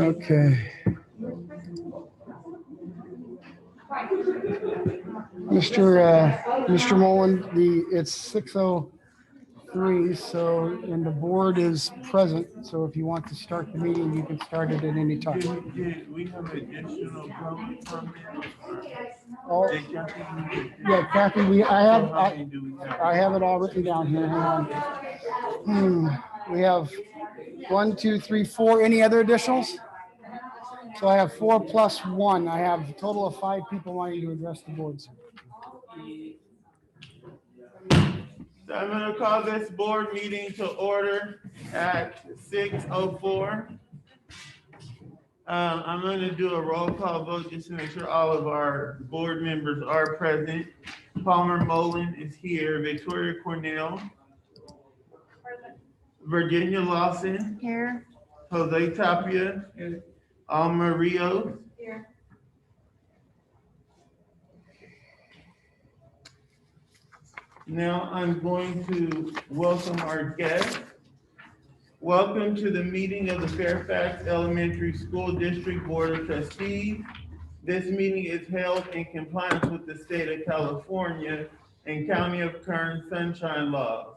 Okay. Mr. Mullen, it's 6:03, so, and the board is present, so if you want to start the meeting, you can start it at any time. Did we have additional public comments? Oh, yeah, Kathy, I have it all written down here. Hang on. We have 1, 2, 3, 4. Any other additionals? So I have 4 plus 1. I have a total of 5 people wanting to address the boards. So I'm going to call this board meeting to order at 6:04. I'm going to do a roll call vote just to make sure all of our board members are present. Palmer Mullen is here. Victoria Cornell. Virginia Lawson. Here. Jose Tapia. Here. Alma Rios. Here. Now I'm going to welcome our guests. Welcome to the meeting of the Fairfax Elementary School District Board of Trustees. This meeting is held in compliance with the state of California and County of Kern Sunshine Laws.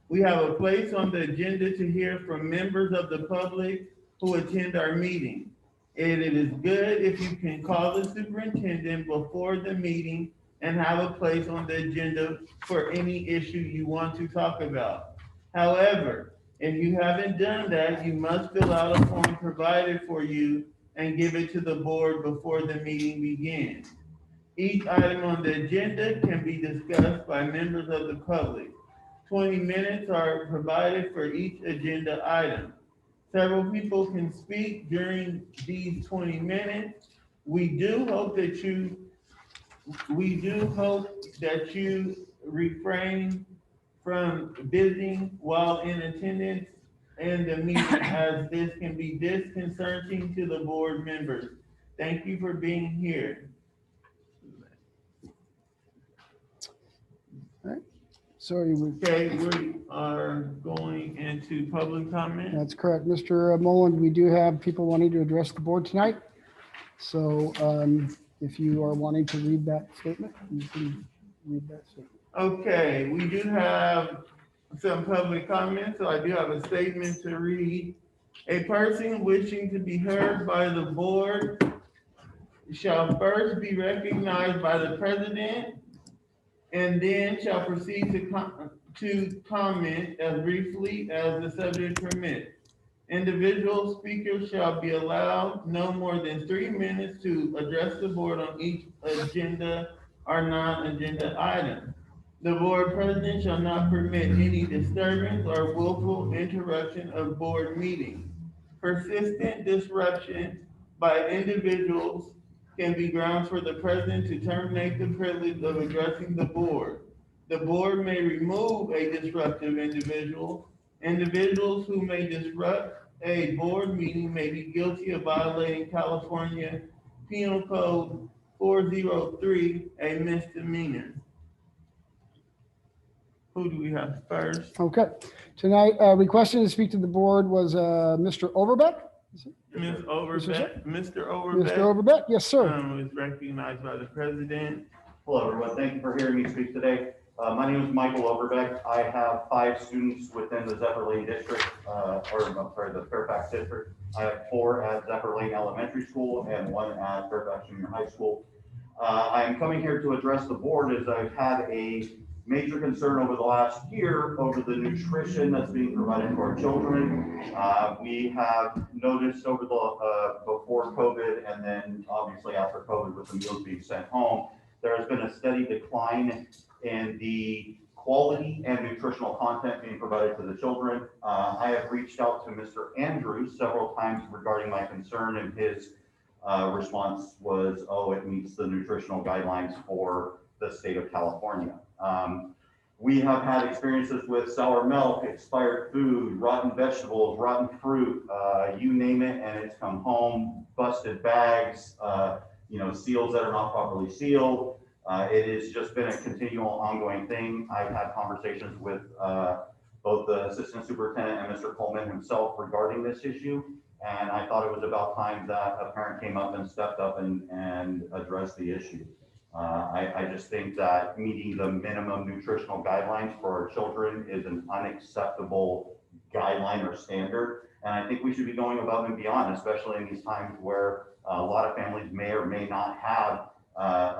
We have a place on the agenda to hear from members of the public who attend our meeting. It is good if you can call the superintendent before the meeting and have a place on the agenda for any issue you want to talk about. However, if you haven't done that, you must fill out a form provided for you and give it to the board before the meeting begins. Each item on the agenda can be discussed by members of the public. 20 minutes are provided for each agenda item. Several people can speak during these 20 minutes. We do hope that you refrain from visiting while in attendance in the meeting, as this can be disconcerting to the board members. Thank you for being here. All right. Sorry. Okay, we are going into public comment. That's correct. Mr. Mullen, we do have people wanting to address the board tonight. So if you are wanting to read that statement, you can read that statement. Okay, we do have some public comments, so I do have a statement to read. A person wishing to be heard by the board shall first be recognized by the president and then shall proceed to comment as briefly as the subject permits. Individual speakers shall be allowed no more than 3 minutes to address the board on each agenda or non-agenda item. The board president shall not permit any disturbance or willful interruption of board meetings. Persistent disruption by individuals can be grounds for the president to terminate the privilege of addressing the board. The board may remove a disruptive individual. Individuals who may disrupt a board meeting may be guilty of violating California Penal Code 403, a misdemeanor. Who do we have first? Okay. Tonight, requesting to speak to the board was Mr. Overbeck. Ms. Overbeck. Mr. Overbeck. Mr. Overbeck, yes, sir. Was recognized by the president. Hello, everyone. Thank you for hearing me speak today. My name is Michael Overbeck. I have 5 students within the Zephyr Lane district, the Fairfax district. I have 4 at Zephyr Lane Elementary School and 1 at Fairfax Junior High School. I am coming here to address the board as I've had a major concern over the last year over the nutrition that's being provided to our children. We have noticed over the before COVID and then obviously after COVID with the meals being sent home, there has been a steady decline in the quality and nutritional content being provided to the children. I have reached out to Mr. Andrews several times regarding my concern, and his response was, oh, it meets the nutritional guidelines for the state of California. We have had experiences with sour milk, expired food, rotten vegetables, rotten fruit, you name it, and it's come home, busted bags, seals that are not properly sealed. It has just been a continual ongoing thing. I've had conversations with both the assistant superintendent and Mr. Coleman himself regarding this issue. And I thought it was about time that a parent came up and stepped up and addressed the issue. I just think that meeting the minimum nutritional guidelines for our children is an unacceptable guideline or standard. And I think we should be going above and beyond, especially in these times where a lot of families may or may not have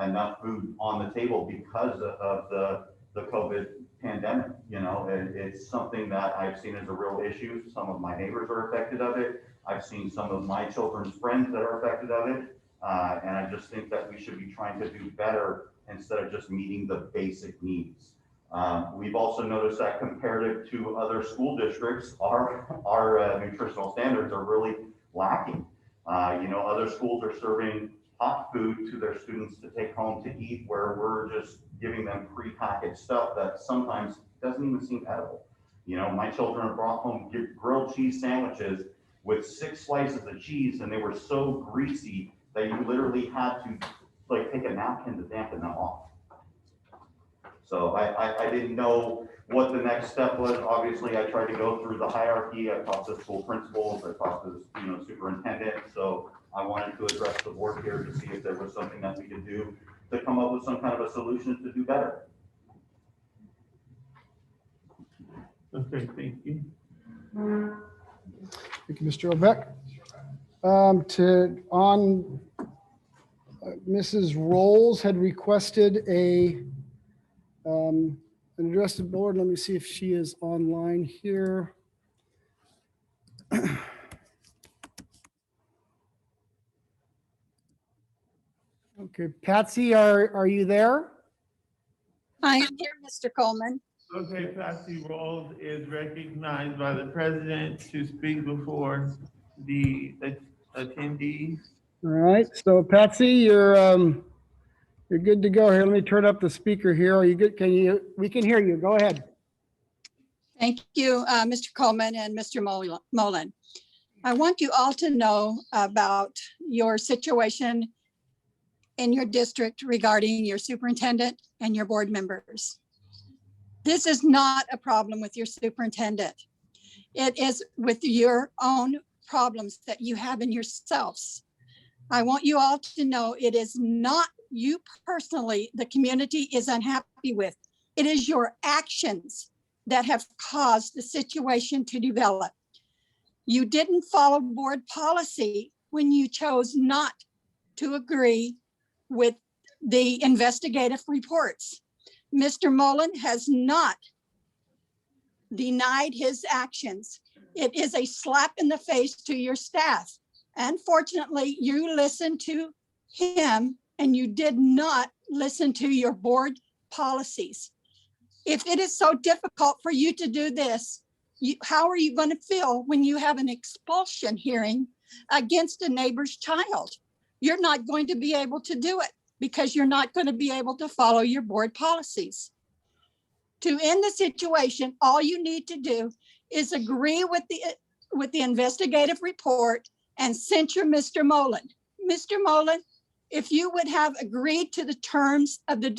enough food on the table because of the COVID pandemic. You know, it's something that I've seen as a real issue. Some of my neighbors are affected of it. I've seen some of my children's friends that are affected of it. And I just think that we should be trying to do better instead of just meeting the basic needs. We've also noticed that comparative to other school districts, our nutritional standards are really lacking. You know, other schools are serving hot food to their students to take home to eat, where we're just giving them prepackaged stuff that sometimes doesn't even seem edible. You know, my children brought home grilled cheese sandwiches with 6 slices of cheese, and they were so greasy that you literally had to like take a napkin to dampen them off. So I didn't know what the next step was. Obviously, I tried to go through the hierarchy. I talked to school principals, I talked to the superintendent. So I wanted to address the board here to see if there was something that we could do to come up with some kind of a solution to do better. Okay, thank you. Thank you, Mr. Obeck. Mrs. Rolls had requested an address to the board. Let me see if she is online here. Okay, Patsy, are you there? I am here, Mr. Coleman. Okay, Patsy Rawls is recognized by the president to speak before the attendees. All right, so Patsy, you're good to go here. Let me turn up the speaker here. Are you good? We can hear you. Go ahead. Thank you, Mr. Coleman and Mr. Mullen. I want you all to know about your situation in your district regarding your superintendent and your board members. This is not a problem with your superintendent. It is with your own problems that you have in yourselves. I want you all to know it is not you personally the community is unhappy with. It is your actions that have caused the situation to develop. You didn't follow board policy when you chose not to agree with the investigative reports. Mr. Mullen has not denied his actions. It is a slap in the face to your staff. Unfortunately, you listened to him and you did not listen to your board policies. If it is so difficult for you to do this, how are you going to feel when you have an expulsion hearing against a neighbor's child? You're not going to be able to do it because you're not going to be able to follow your board policies. To end the situation, all you need to do is agree with the investigative report and censure Mr. Mullen. Mr. Mullen, if you would have agreed to the terms of the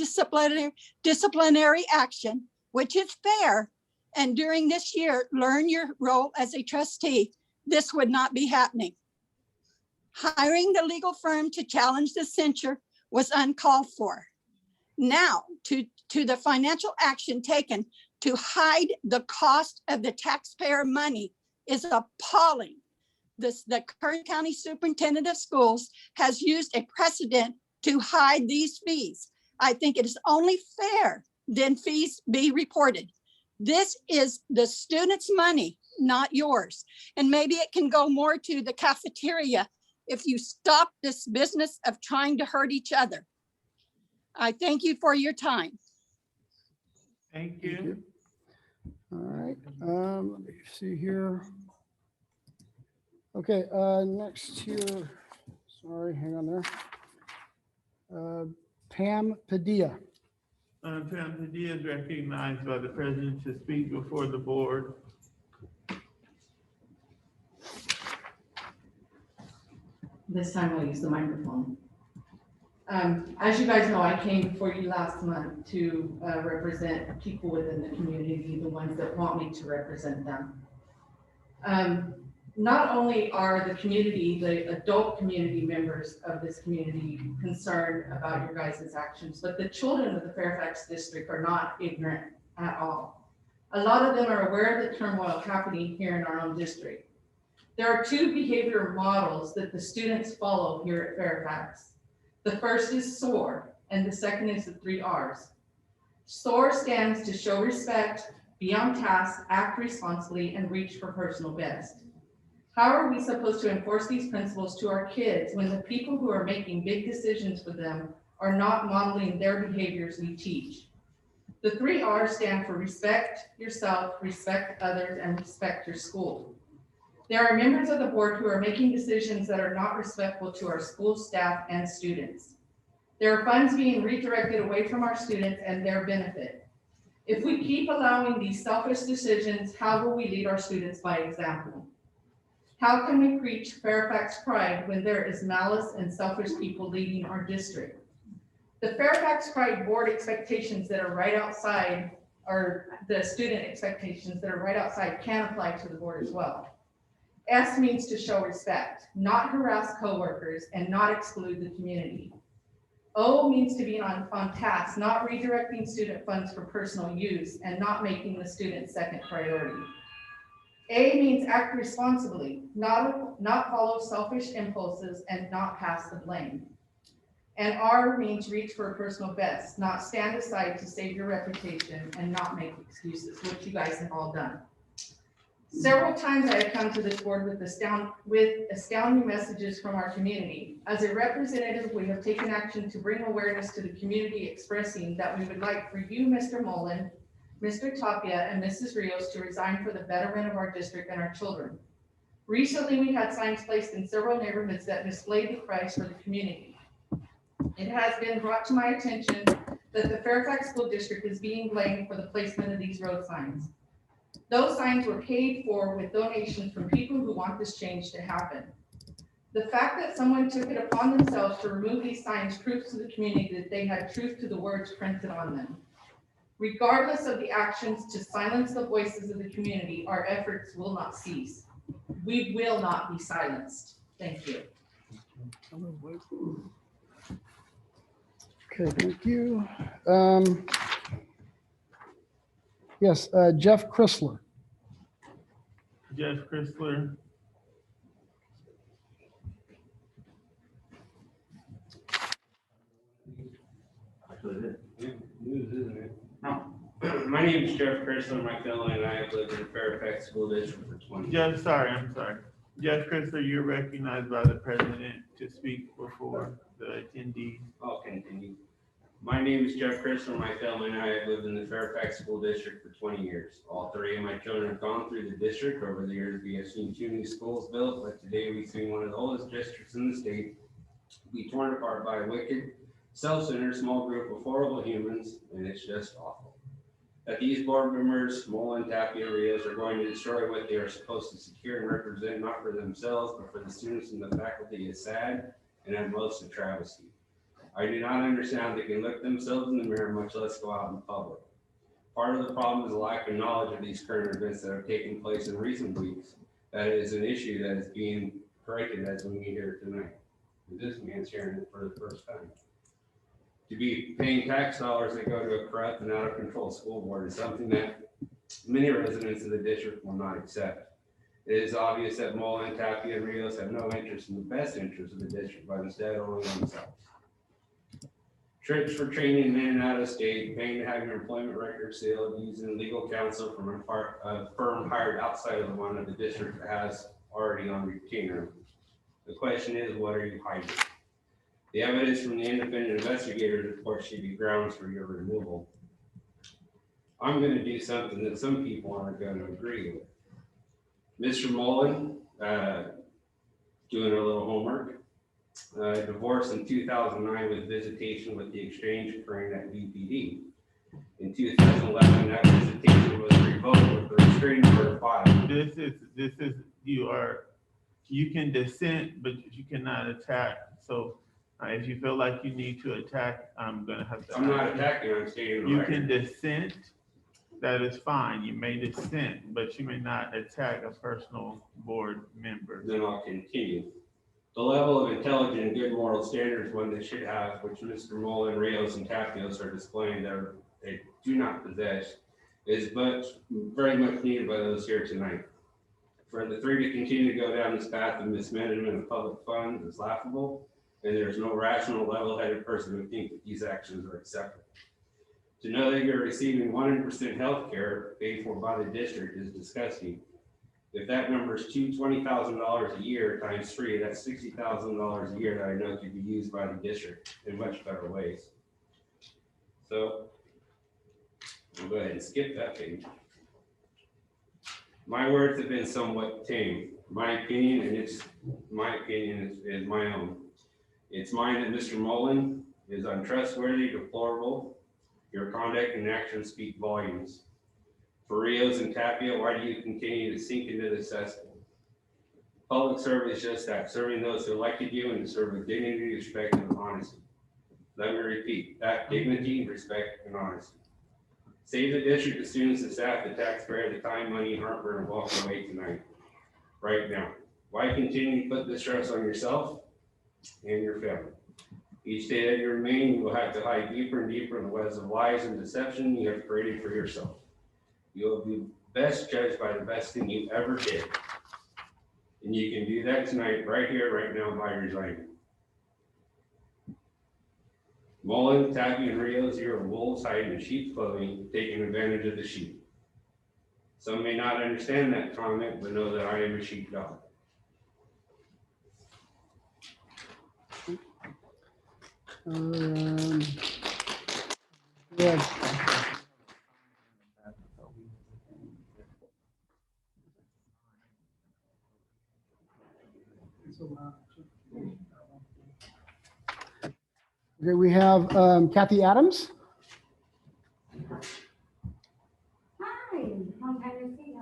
disciplinary action, which is fair, and during this year, learn your role as a trustee, this would not be happening. Hiring the legal firm to challenge the censure was uncalled for. Now, to the financial action taken to hide the cost of the taxpayer money is appalling. The Kern County Superintendent of Schools has used a precedent to hide these fees. I think it is only fair then fees be reported. This is the students' money, not yours. And maybe it can go more to the cafeteria if you stop this business of trying to hurt each other. I thank you for your time. Thank you. All right, let me see here. Okay, next here, sorry, hang on there. Pam Padilla. Pam Padilla is recognized by the president to speak before the board. This time I'll use the microphone. As you guys know, I came before you last month to represent people within the community, the ones that want me to represent them. Not only are the community, the adult community members of this community concerned about your guys' actions, but the children of the Fairfax district are not ignorant at all. A lot of them are aware of the turmoil happening here in our own district. There are two behavior models that the students follow here at Fairfax. The first is SOAR, and the second is the 3 R's. SOAR stands to show respect, be on task, act responsibly, and reach for personal best. How are we supposed to enforce these principles to our kids when the people who are making big decisions for them are not modeling their behaviors we teach? The 3 R's stand for respect yourself, respect others, and respect your school. There are members of the board who are making decisions that are not respectful to our school staff and students. There are funds being redirected away from our students and their benefit. If we keep allowing these selfish decisions, how will we lead our students by example? How can we preach Fairfax pride when there is malice and selfish people leading our district? The Fairfax pride board expectations that are right outside, or the student expectations that are right outside, can apply to the board as well. S means to show respect, not harass coworkers and not exclude the community. O means to be on task, not redirecting student funds for personal use and not making the student second priority. A means act responsibly, not follow selfish impulses and not pass the blame. And R means reach for a personal best, not stand aside to save your reputation and not make excuses, which you guys have all done. Several times I have come to this board with astounding messages from our community. As a representative, we have taken action to bring awareness to the community, expressing that we would like for you, Mr. Mullen, Mr. Tapia, and Mrs. Rios to resign for the betterment of our district and our children. Recently, we had signs placed in several neighborhoods that displayed the price for the community. It has been brought to my attention that the Fairfax School District is being blamed for the placement of these road signs. Those signs were paid for with donations from people who want this change to happen. The fact that someone took it upon themselves to remove these signs proves to the community that they had truth to the words printed on them. Regardless of the actions to silence the voices of the community, our efforts will not cease. We will not be silenced. Thank you. Okay, thank you. Yes, Jeff Chrysler. Jeff Chrysler. My name is Jeff Chrysler. My family and I have lived in the Fairfax School District for 20 years. Jeff, I'm sorry. Jeff Chrysler, you're recognized by the president to speak before the attendees. I'll continue. My name is Jeff Chrysler. My family and I have lived in the Fairfax School District for 20 years. All 3 of my children have gone through the district. Over the years, we have seen 2 new schools built, but today we've seen one of the oldest districts in the state be torn apart by a wicked, self-centered small group of horrible humans, and it's just awful. That these board members, Mullen, Tapia, Rios, are going to destroy what they are supposed to secure and represent, not for themselves, but for the students and the faculty, is sad and at most a travesty. I do not understand how they can look themselves in the mirror, much less go out in public. Part of the problem is a lack of knowledge of these current events that have taken place in recent weeks. That is an issue that is being corrected as we meet here tonight. And this man's hearing it for the first time. To be paying tax dollars that go to a corrupt and out of control school board is something that many residents of the district will not accept. It is obvious that Mullen, Tapia, and Rios have no interest in the best interest of the district, but instead only themselves. Trips for training in and out of state, paying to have your employment record sealed, using legal counsel from a firm hired outside of the one that the district has already on retainer. The question is, what are you hiding? The evidence from the independent investigator's report should be grounds for your removal. I'm going to do something that some people aren't going to agree with. Mr. Mullen, doing a little homework, divorced in 2009 with visitation with the exchange occurring at VPD. In 2011, that visitation was revoked with the restraining order filed. You can dissent, but you cannot attack. So If you feel like you need to attack, I'm gonna have to. I'm not ask you. attacking, I'm stating the You record. can dissent, that is fine, you may dissent, but you may not attack a personal board member. Then I'll continue. The level of intelligence and good moral standards one that should have, which Mr. Mullen, Rios, and Tapios are displaying that they do not possess, is very much needed by those here tonight. For the three to continue to go down this path of mismanagement of public funds is laughable, and there's no rational, level-headed person who thinks that these actions are acceptable. To know that you're receiving 100% health care paid for by the district is disgusting. If that number is $20,000 a year times 3, that's $60,000 a year that I know could be used by the district in much better ways. So I'll go ahead and skip that page. My words have been somewhat tame. My opinion, and it's my opinion, is my own. It's mine that Mr. Mullen is untrustworthy, deplorable. Your conduct and actions speak volumes. For Rios and Tapia, why do you continue to sink into the cesspool? Public service is just that, serving those who elected you and to serve with dignity, respect, and honesty. Let me repeat, that dignity, respect, and honesty. Save the district, the students, the staff, the taxpayer, the time, money, and heartburn, and walk away tonight, right now. Why continue to put the stress on yourself and your family? Each day that you remain, you will have to hide deeper and deeper in the webs of lies and deception you have created for yourself. You will be best judged by the best thing you ever did. And you can do that tonight, right here, right now, by resigning. Mullen, Tappy, and Rios, you are wolves hiding in sheep's clothing, taking advantage of the sheep. Some may not understand that comment, but know that I am a sheepdog. Yeah. Okay, we have Kathy Adams. Hi, long time no see you.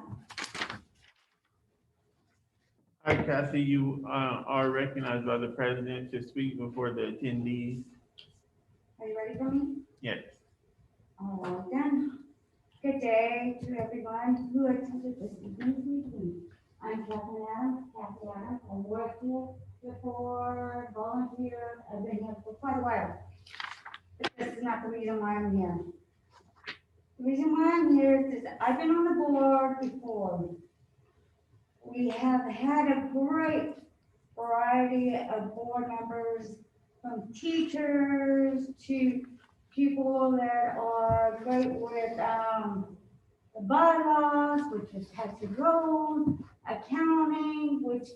Hi, Kathy, you are recognized by the president to speak before the attendees. Are you ready for me? Yes. All done. Good day to everyone who attended this evening's meeting. I'm Kathy Adams. I worked here before, volunteer. I've been here for quite a while. But this is not the reason why I'm here. The reason why I'm here is I've been on the board before. We have had a great variety of board members, from teachers to people that are great with the bylaws, which is Patsy Rose, accounting, which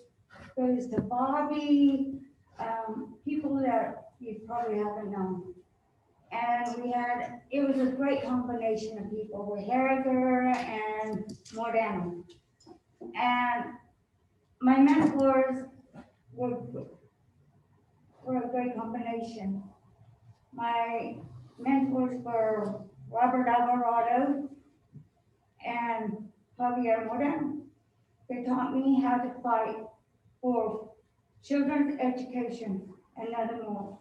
goes to Bobby, people that you probably haven't known. And it was a great combination of people with Harriger and Mordano. And my mentors were a great combination. My mentors were Robert Alvarado and Javier Moreno. They taught me how to fight for children's education and nothing more.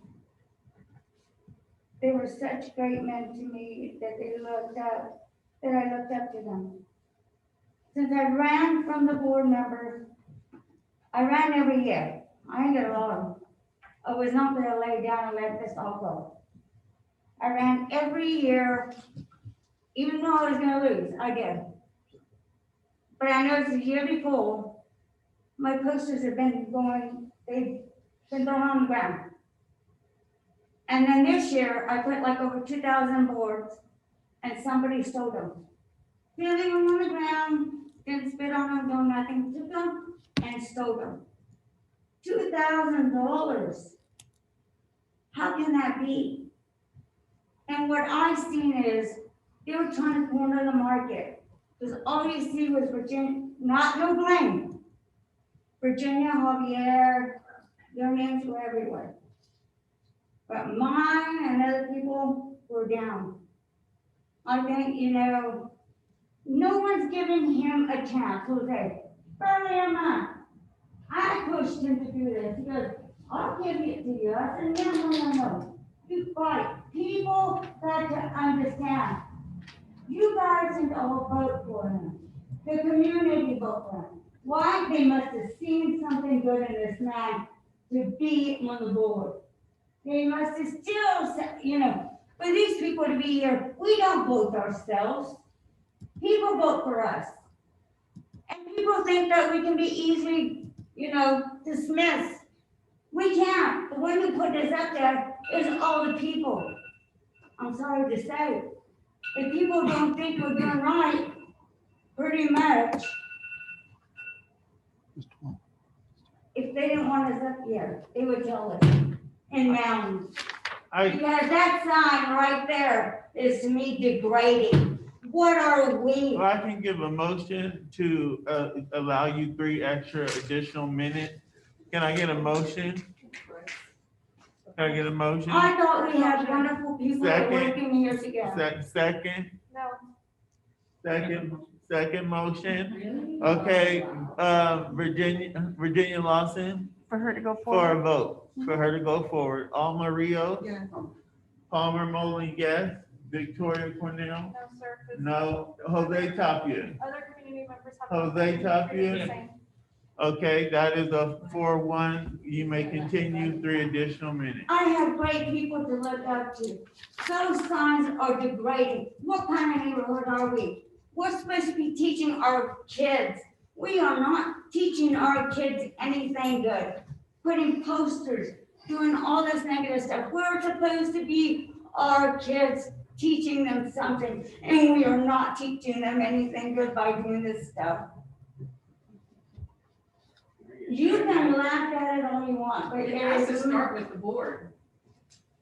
They were such great men to me that I looked up to them. Since I ran from the board members, I ran every year. I ain't gonna lie. I was not gonna lay down and let this all go. I ran every year, even though I was gonna lose, I did. But I noticed the year before, my posters have been they've been thrown on the ground. And then this year, I put like over 2,000 boards and somebody stole them. They leave them on the ground, didn't spit on them, no nothing, took them and stole them. $2,000. How can that be? And what I've seen is they were trying to corner the market. Because all you see was Virginia, no blame. Virginia, Javier, their names were everywhere. But mine and other people were down. I think, no one's giving him a chance. Jose, early on, I pushed him to do this. He goes, I'll give it to you. I said, no. You fight. People got to understand. You guys didn't all vote for him. The community voted for him. Why? They must have seen something good in this man to be on the board. They must have still, for these people to be here, we don't vote ourselves. People vote for us. And people think that we can be easily, dismissed. We can't. The one who put this up there is all the people. I'm sorry to say. If people don't think we're doing right, pretty much, if they didn't want us up here, they would tell us in mountains. Because that sign right there is to me degrading. What are we? Well, I can give a motion to allow you 3 extra additional minutes. Can I get a motion? Can I get a motion? I thought we had wonderful people that Second. working here together. Second? No. Second motion? Okay, Virginia Lawson, For her to go for a vote, for her to go forward. Alma Rios? Yeah. Palmer Moline, yes. Victoria Cornell? No, sir. 'cause No. Jose Tapia? Other community members have. Jose Tapia? the same. Okay, that is a 4-1. You may continue 3 additional minutes. I have great people to look up to. Those signs are degrading. What kind of neighborhood are we? We're supposed to be teaching our kids. We are not teaching our kids anything good. Putting posters, doing all this negative stuff. We're supposed to be our kids, teaching them something, and we are not teaching them anything good by doing this stuff. You can laugh at it all you want, but It there has to is start with the board.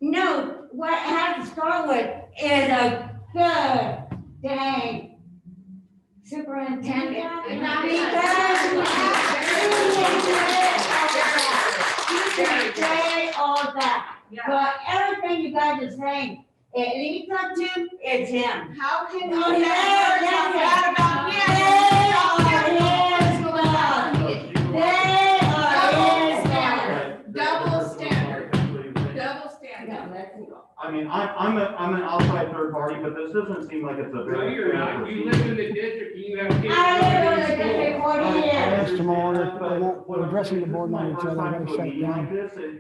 no, what it has to start with is a good dang superintendent. And not You can say all that, Yeah. but everything you guys are saying, it leads up to, it's him. How can you? Oh, yeah, talk yeah. bad about him? They are his man. Double standard. Double standard. No, that's- I mean, I'm an outside third party, but this doesn't seem like it's a No, very. you're not. You live in the district, and you have kids. I live in in the school. district 40 years. Mr. Mueller, we're addressing the board on each other, I gotta shut it down.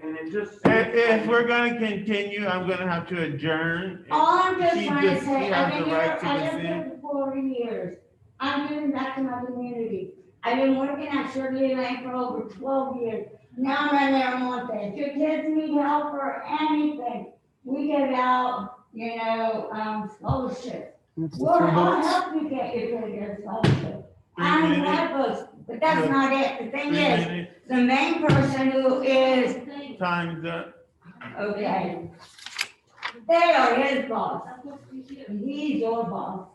And it just. If we're gonna continue, I'm gonna have to adjourn. All I'm just She trying to just- say, she I've has been the here, right to I lived dissent. here for 40 years. I'm giving back to my community. I've been working at Shirley Lane for over 12 years. Now I'm in there Monte. If your kids need help or anything, we give out, scholarships. It's the Well, 3 I'll minutes. help you get your kid a scholarship. 3 I'm minutes. glad books, but that's not it. The 3 thing is, minutes, the main person who is, time's up. okay, they are his boss. He's your boss.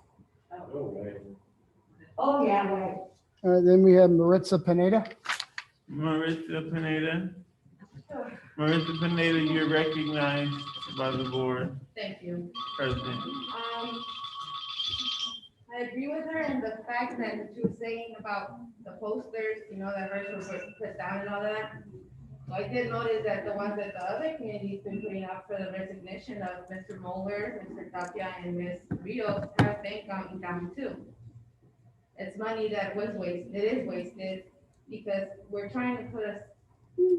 Oh, yeah, wait. All right, then we have Maritza Pineda. Marissa Pineda. Marissa Pineda, you're recognized by the board Thank you. president. I agree with her in the fact that she was saying about the posters, that hers were put down and all that. So I did notice that the ones that the other community's been putting out for the resignation of Mr. Moeller, Mr. Tapia, and Ms. Rios have been coming down too. It's money that was wasted, it is wasted, because we're trying to put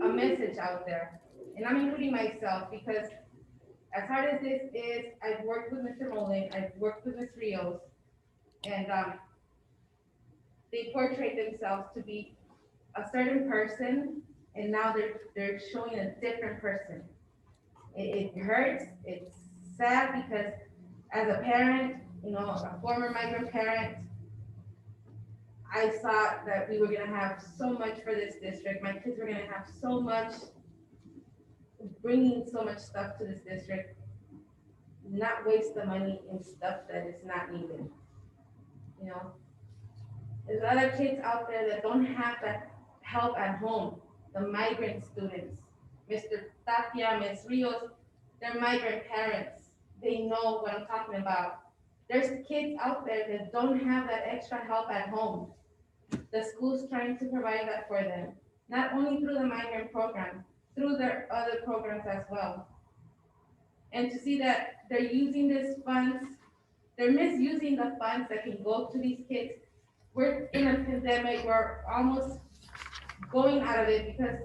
a message out there. And I'm including myself, because as hard as this is, I've worked with Mr. Moeller, I've worked with Ms. Rios, and they portray themselves to be a certain person, and now they're showing a different person. It hurts, it's sad, because as a parent, a former migrant parent, I thought that we were gonna have so much for this district, my kids were gonna have so much, bringing so much stuff to this district, not waste the money in stuff that is not needed. There's other kids out there that don't have that help at home, the migrant students. Mr. Tapia, Ms. Rios, they're migrant parents. They know what I'm talking about. There's kids out there that don't have that extra help at home. The school's trying to provide that for them, not only through the migrant program, through their other programs as well. And to see that they're using these funds, they're misusing the funds that can go to these kids. We're in a pandemic, we're almost going out of it because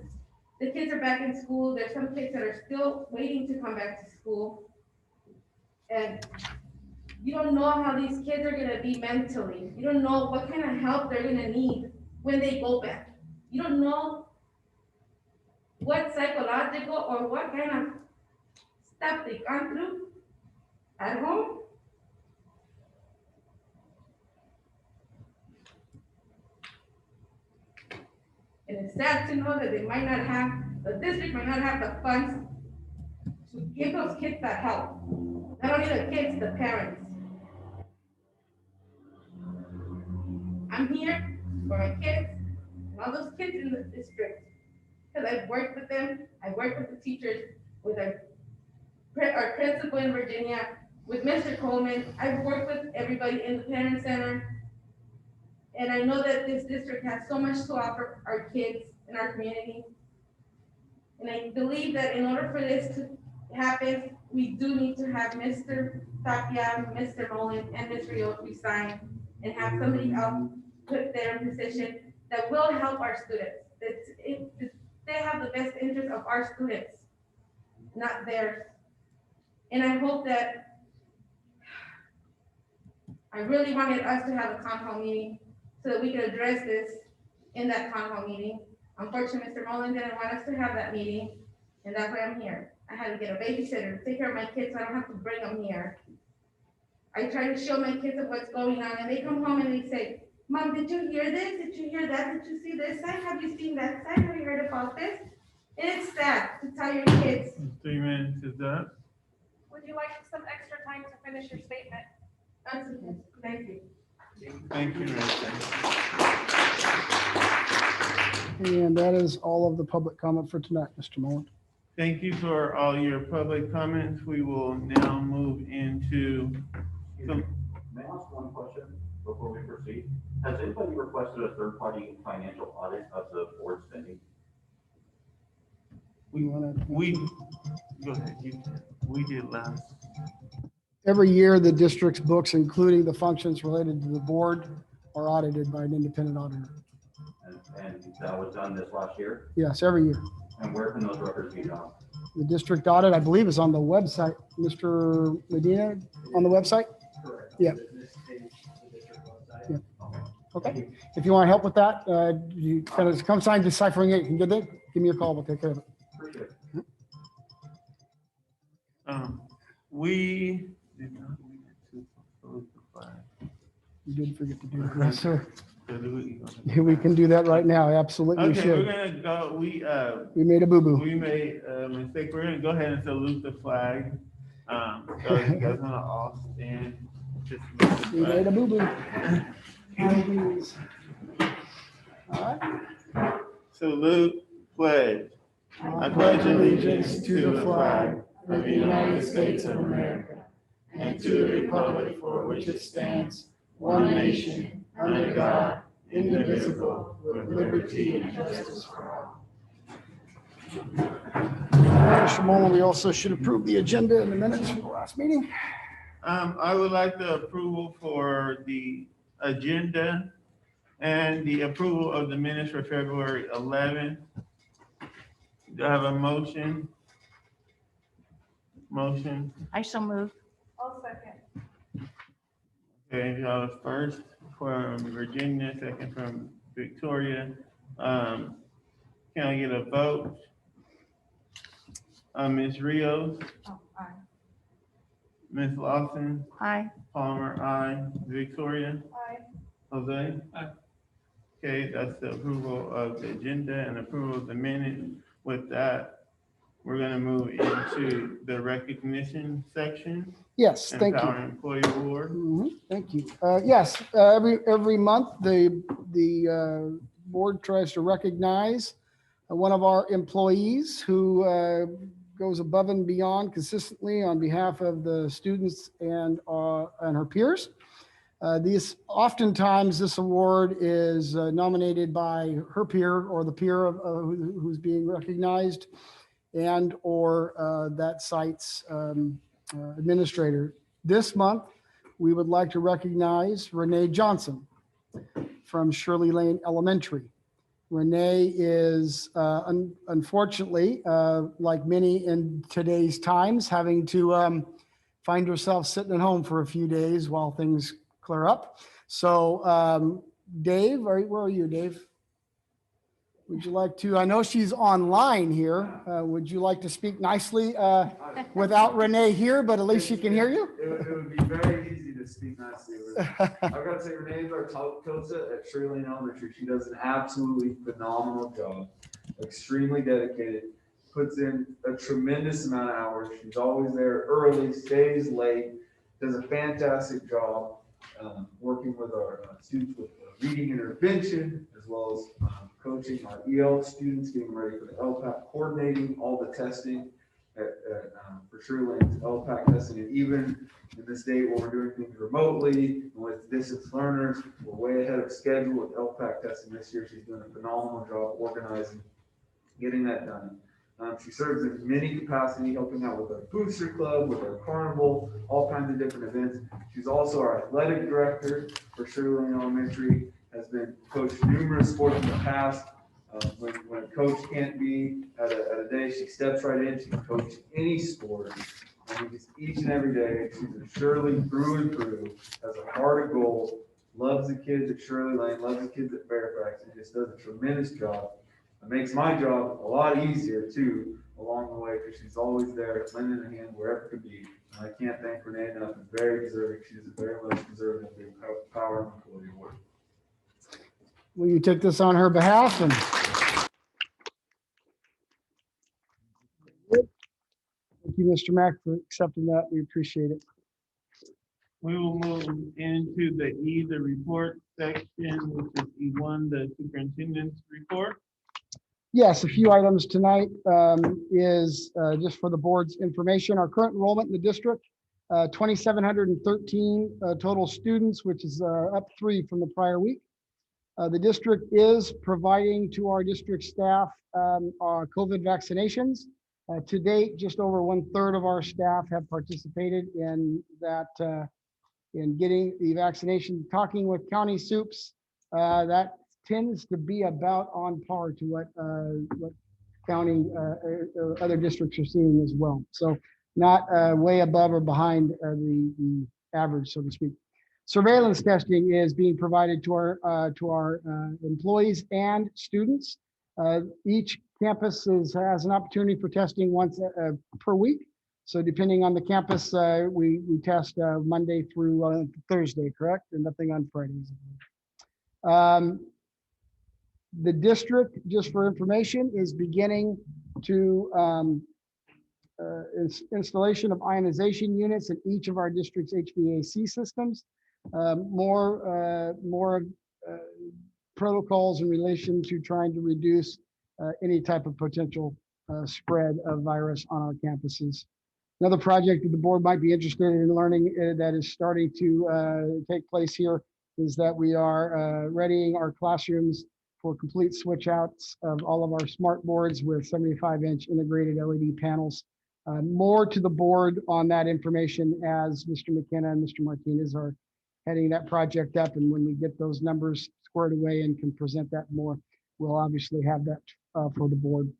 the kids are back in school. There's some kids that are still waiting to come back to school. And you don't know how these kids are gonna be mentally. You don't know what kind of help they're gonna need when they go back. You don't know what psychological or what kind of stuff they've gone through at home. And it's sad to know that the district might not have the funds to give those kids that help. Not only the kids, the parents. I'm here for my kids and all those kids in the district. Because I've worked with them, I've worked with the teachers, with our principal in Virginia, with Mr. Coleman. I've worked with everybody in the parent center. And I know that this district has so much to offer our kids in our community. And I believe that in order for this to happen, we do need to have Mr. Tapia, Mr. Nolan, and Ms. Rios resign and have somebody else put there in position that will help our students. They have the best interest of our students, not theirs. And I hope that, I really wanted us to have a town hall meeting so that we could address this in that town hall meeting. Unfortunately, Mr. Mullen didn't want us to have that meeting, and that's why I'm here. I had to get a babysitter to take care of my kids, so I don't have to bring them here. I try to show my kids of what's going on, and they come home and they say, Mom, did you hear this? Did you hear that? Did you see this side? Have you seen that side? Have you heard about this? And it's sad to tell your kids. 3 minutes is up. Would you like some extra time to finish your statement? That's okay. Thank you. Thank you, Rachel. And that is all of the public comment for tonight, Mr. Mullen. Thank you for all your public comments. We will now move into some. May I ask one question before we proceed? Has anybody requested a third-party financial audit of the board spending? Go ahead. We did last. Every year, the district's books, including the functions related to the board, are audited by an independent auditor. And that was done this last year? Yes, every year. And where can those records be found? The district audit, I believe, is on the website. Mr. Medina, on the website? Correct. Yeah. Yeah. Okay. If you want help with that, you kind of come sign deciphering it. You can get it. Give me a call. We'll take care of it. Appreciate it. We did not need to close the file. You did forget to do that, yes, sir. So do we- Yeah, we can do that right now. Absolutely, we Okay, we're should. gonna go, We made a boo-boo. we made a mistake. We're gonna go ahead and salute the flag. So you guys wanna all stand? Just salute the We made a flag. boo-boo. All right. Salute, pledge. I pledge allegiance to the flag of the United States of America and to the republic for which it stands, one nation, under God, indivisible, with liberty and justice for all. Mr. Mullen, we also should approve the agenda in the minutes from the last meeting. I would like the approval for the agenda and the approval of the minutes for February 11th. Do I have a motion? Motion. I shall move. I'll second. Okay, first from Virginia, second from Victoria. Can I get a vote? Ms. Rios, Oh, aye. Ms. Lawson, Aye. Palmer, aye. Victoria, Aye. Jose? Aye. Okay, that's the approval of the agenda and approval of the minute. With that, we're gonna move into the recognition section. Yes, and thank you. Power Employee Award. Thank you. Yes, every month, the board tries to recognize one of our employees who goes above and beyond consistently on behalf of the students and her peers. Oftentimes, this award is nominated by her peer or the peer of who's being recognized. and or that site's administrator. This month, we would like to recognize Renee Johnson from Shirley Lane Elementary. Renee is unfortunately, like many in today's times, having to find herself sitting at home for a few days while things clear up. So Dave, where are you, Dave? Would you like to, I know she's online here. Would you like to speak nicely without Renee here, but at least she can hear you? It would be very easy to speak nicely with her. I've got to say, Renee is our top coach at Shirley Lane Elementary. She does an absolutely phenomenal job, extremely dedicated, puts in a tremendous amount of hours. She's always there early, stays late, does a fantastic job working with our students with reading intervention, as well as coaching our EL students, getting ready for the LPAC, coordinating all the testing for Shirley Lane's LPAC testing. And even in this day where we're doing things remotely and with distance learners, we're way ahead of schedule with LPAC testing this year. She's doing a phenomenal job organizing, getting that done. She serves in many capacities, helping out with our booster club, with our carnival, all kinds of different events. She's also our athletic director for Shirley Lane Elementary, has been coached numerous sports in the past. When a coach can't be at a day, she steps right in. She can coach any sport. And just each and every day, she's a Shirley through and through, has a heart of gold, loves the kids at Shirley Lane, loves the kids at Fairfax, and just does a tremendous job. It makes my job a lot easier too along the way, because she's always there, lending a hand wherever it could be. And I can't thank Renee enough. It's very deserving. She's very much deserving of the Power and Employee Award. Will you take this on her behalf? And thank you, Mr. Mack, for accepting that. We appreciate it. We will move into the report section, which is E1, the superintendent's report. Yes, a few items tonight is just for the board's information. Our current enrollment in the district, 2,713 total students, which is up 3 from the prior week. The district is providing to our district staff our COVID vaccinations. To date, just over 1/3 of our staff have participated in that, in getting the vaccination. Talking with county soups, that tends to be about on par to what county other districts are seeing as well. So not way above or behind the average, so to speak. Surveillance testing is being provided to our employees and students. Each campus has an opportunity for testing once per week. So depending on the campus, we test Monday through Thursday, correct? And nothing on Fridays. The district, just for information, is beginning to installation of ionization units in each of our district's HVAC systems. More protocols in relation to trying to reduce any type of potential spread of virus on our campuses. Another project that the board might be interested in learning that is starting to take place here is that we are readying our classrooms for complete switch outs of all of our smart boards with 75-inch integrated LED panels. More to the board on that information as Mr. McKenna and Mr. Martinez are heading that project up. And when we get those numbers squared away and can present that more, we'll obviously have that for the board.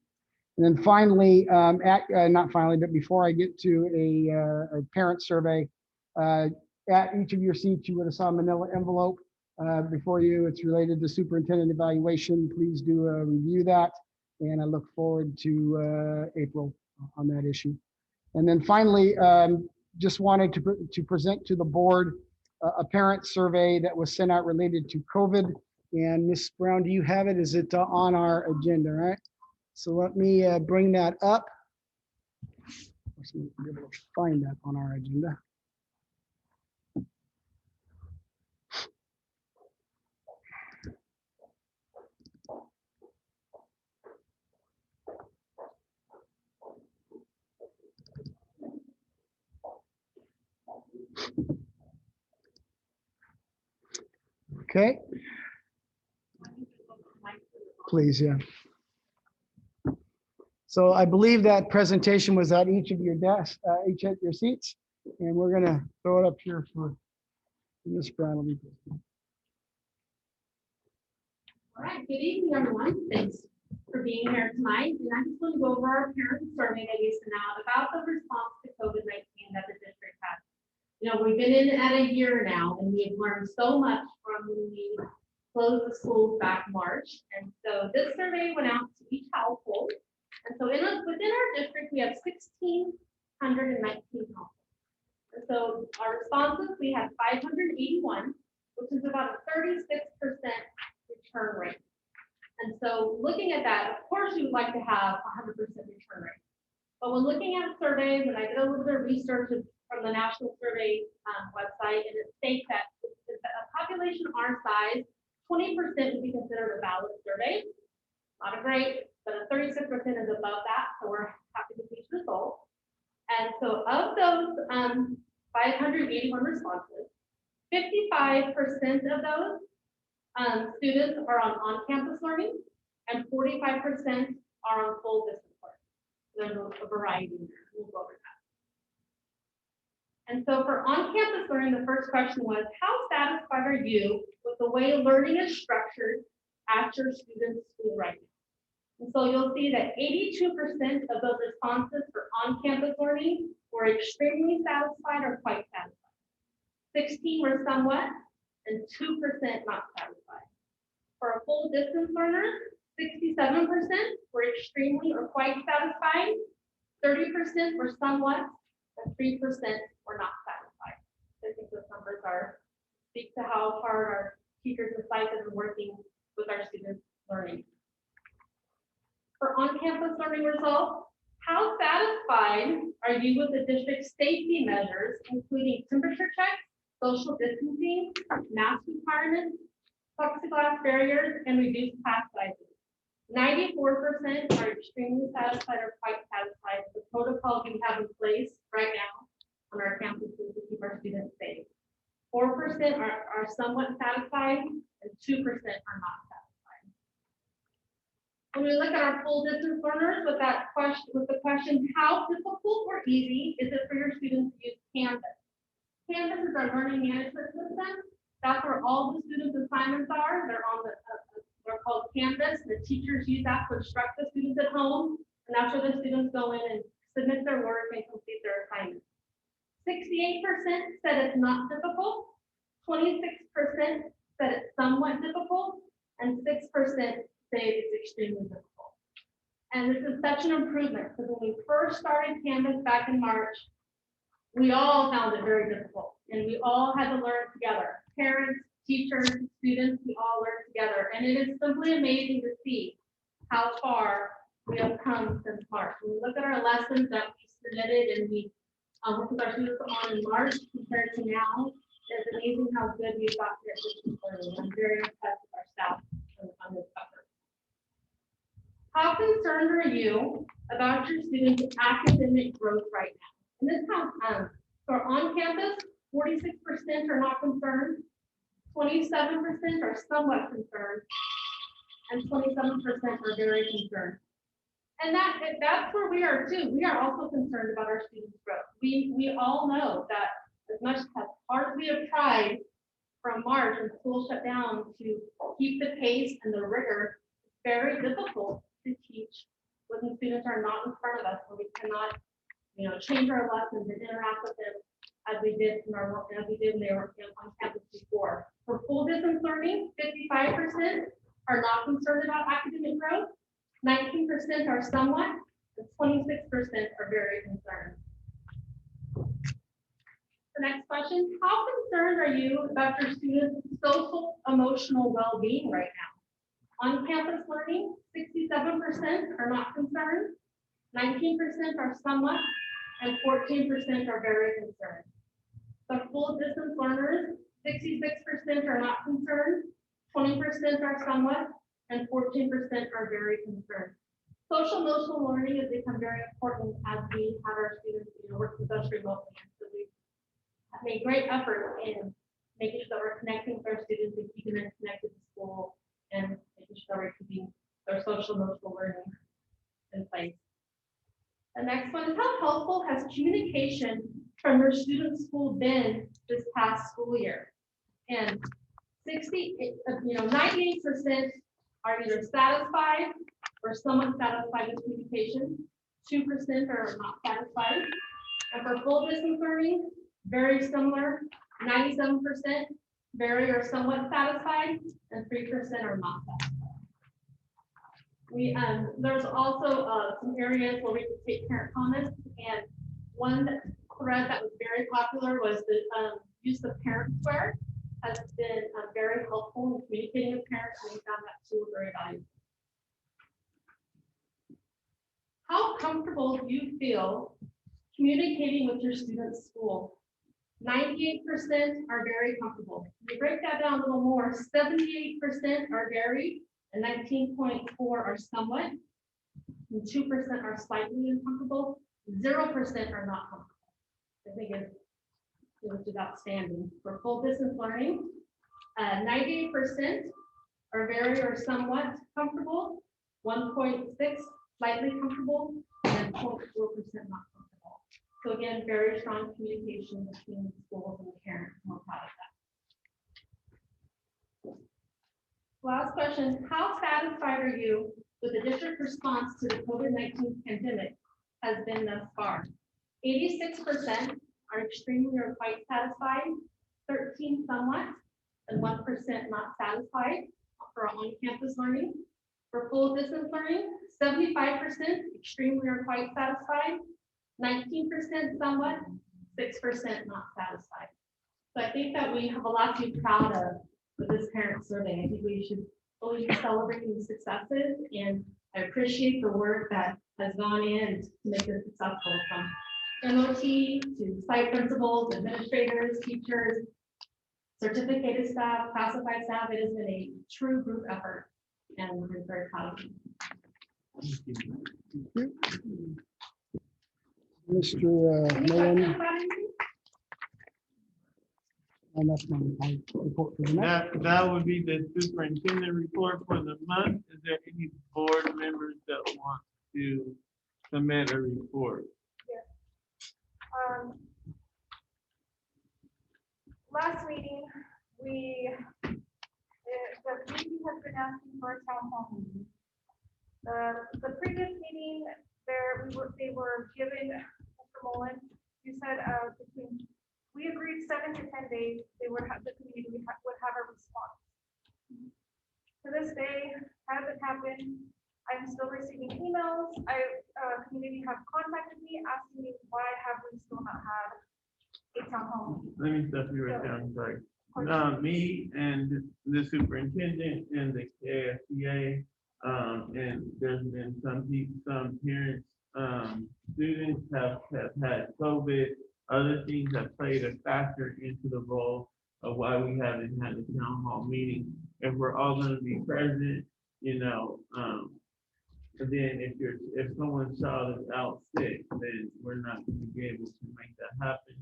And then finally, not finally, but before I get to a parent survey, at each of your seats, you would have saw a manila envelope before you. It's related to superintendent evaluation. Please do review that. And I look forward to April on that issue. And then finally, just wanted to present to the board a parent survey that was sent out related to COVID. And Ms. Brown, do you have it? Is it on our agenda, right? So let me bring that up. Be able to find that on our agenda. Okay. Please, yeah. So I believe that presentation was at each of your desks, each at your seats. And we're gonna throw it up here for Ms. Brown. All right, good evening, everyone. Thanks for being here tonight. And I just want to go over our parent survey that we sent out about the response to COVID-19 that the district has. You know, we've been in at a year now, and we've learned so much from when we closed the schools back March. And so this survey went out to each household. And so within our district, we have 1,619 households. And so our responses, we have 581, which is about a 36% return rate. And so looking at that, of course, you would like to have 100% return rate. But when looking at surveys, and I did a little bit of research from the National Survey website, and it states that a population our size, 20% would be considered a valid survey. Not a great, but a 36% is above that, so we're happy with these results. And so of those 581 responses, 55% of those students are on on-campus learning, and 45% are on full distance learning. There's a variety there. We'll go over that. And so for on-campus learning, the first question was, how satisfied are you with the way learning is structured at your student's school right now? And so you'll see that 82% of those responses for on-campus learning were extremely satisfied or quite satisfied. 16 were somewhat, and 2% not satisfied. For a full distance learner, 67% were extremely or quite satisfied, 30% were somewhat, and 3% were not satisfied. I think those numbers speak to how hard our teachers and sites have been working with our students learning. For on-campus learning results, how satisfied are you with the district's safety measures, including temperature checks, social distancing, mask requirements, plexiglass barriers, and reduced class sizes? 94% are extremely satisfied or quite satisfied with the protocols we have in place right now on our campuses to keep our students safe. 4% are somewhat satisfied, and 2% are not satisfied. When we look at our full distance learners with the question, how difficult or easy is it for your students to use Canvas? Canvas is our learning management system. That's where all the students' assignments are. They're called Canvas. The teachers use that to instruct the students at home, and that's where the students go in and submit their work and complete their assignments. 68% said it's not difficult, 26% said it's somewhat difficult, and 6% say it's extremely difficult. And this is such an improvement, because when we first started Canvas back in March, we all found it very difficult, and we all had to learn together. Parents, teachers, students, we all learned together. And it is simply amazing to see how far we have come since March. When we look at our lessons that we submitted and we worked with our students on in March compared to now, it's amazing how good we've gotten at distance learning. I'm very impressed with our staff on this effort. How concerned are you about your students' academic growth right now? And this comes for on campus, 46% are not concerned, 27% are somewhat concerned, and 27% are very concerned. And that's where we are too. We are also concerned about our students' growth. We all know that as much as hard as we have tried from March when school shut down to keep the pace and the rigor, it's very difficult to teach when students are not in front of us, where we cannot, change our lessons and interact with them as we did when they were on campus before. For full distance learning, 55% are not concerned about academic growth, 19% are somewhat, and 26% are very concerned. The next question, how concerned are you about your students' social emotional well-being right now? On campus learning, 67% are not concerned, 19% are somewhat, and 14% are very concerned. The full distance learners, 66% are not concerned, 20% are somewhat, and 14% are very concerned. Social emotional learning has become very important as we have our students work with us remotely. So we've made great efforts in making sure that we're connecting with our students and keeping them connected to school and making sure that we're keeping their social emotional learning in place. The next one is how helpful has communication from your student school been this past school year? And 98% are either satisfied or somewhat satisfied with communication. 2% are not satisfied. And for full distance learning, very similar, 97% very or somewhat satisfied, and 3% are not satisfied. There's also some areas where we can take parent comments, and one thread that was very popular was the use of parent square has been very helpful in communicating with parents, and we found that tool very valuable. How comfortable do you feel communicating with your students' school? 98% are very comfortable. If you break that down a little more, 78% are very, and 19.4 are somewhat, and 2% are slightly uncomfortable, 0% are not comfortable. I think it's outstanding. For full distance learning, 98% are very or somewhat comfortable, 1.6 slightly comfortable, and 0.4% not comfortable. So again, very strong communication between the schools and the parents. I'm proud of that. Last question, how satisfied are you with the district response to the COVID-19 pandemic has been thus far? 86% are extremely or quite satisfied, 13 somewhat, and 1% not satisfied for on-campus learning. For full distance learning, 75% extremely or quite satisfied, 19% somewhat, 6% not satisfied. So I think that we have a lot to be proud of with this parent survey. I think we should always be celebrating the successes, and I appreciate the work that has gone in to make this successful, from MOT to site principals, administrators, teachers, certificated staff, classified staff. It has been a true group effort, and we're very proud of it. Mr. Any Nolan, questions about anything? and that's my report for the night. That would be the superintendent report for the month. Is there any board members that want to submit a report? Last meeting, the community has been asking for a town hall meeting. The previous meeting, they were given, Mr. Mullen, you said we agreed 7 to 10 days, the community would have a response. To this day, hasn't happened. I'm still receiving emails. Community have contacted me asking me why have we still not had a town hall meeting. Let me stop you right there, I'm sorry. Me and the superintendent and the KFTA, and there's been some parents, students have had COVID. Other things have played a factor into the role of why we haven't had a town hall meeting. If we're all gonna be present, and then if someone's child is out sick, then we're not gonna be able to make that happen.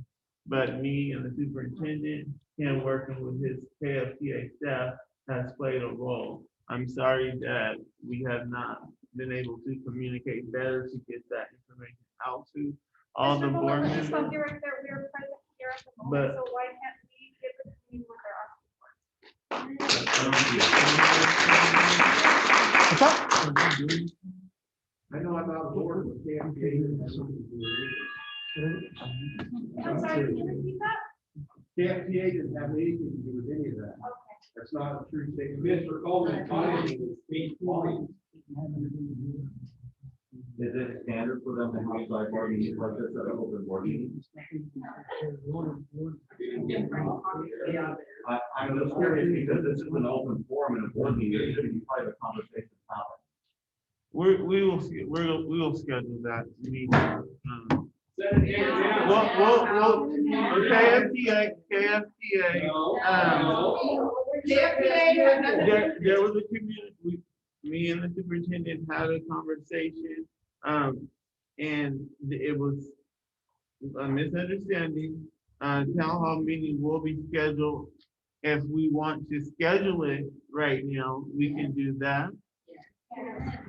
But me and the superintendent, him working with his KFTA staff, has played a role. I'm sorry that we have not been able to communicate better to get that information out to all the board members. Stop you right there. We are present here at the moment, so why can't we give the community what they're asking for? I know I'm out of order with KMK. I'm sorry, can you repeat that? KFTA didn't have anything to do with any of that. Okay. That's not a true statement. Mr. Coleman, finding is speech volume. Is it standard for them to have outside board meetings like this at an open board meeting? I'm just curious because this is an open forum and a board meeting, it should be private conversation topic. We will schedule that meeting. There was a community, me and the superintendent had a conversation, and it was a misunderstanding. Town hall meeting will be scheduled. If we want to schedule it right now, we can do that.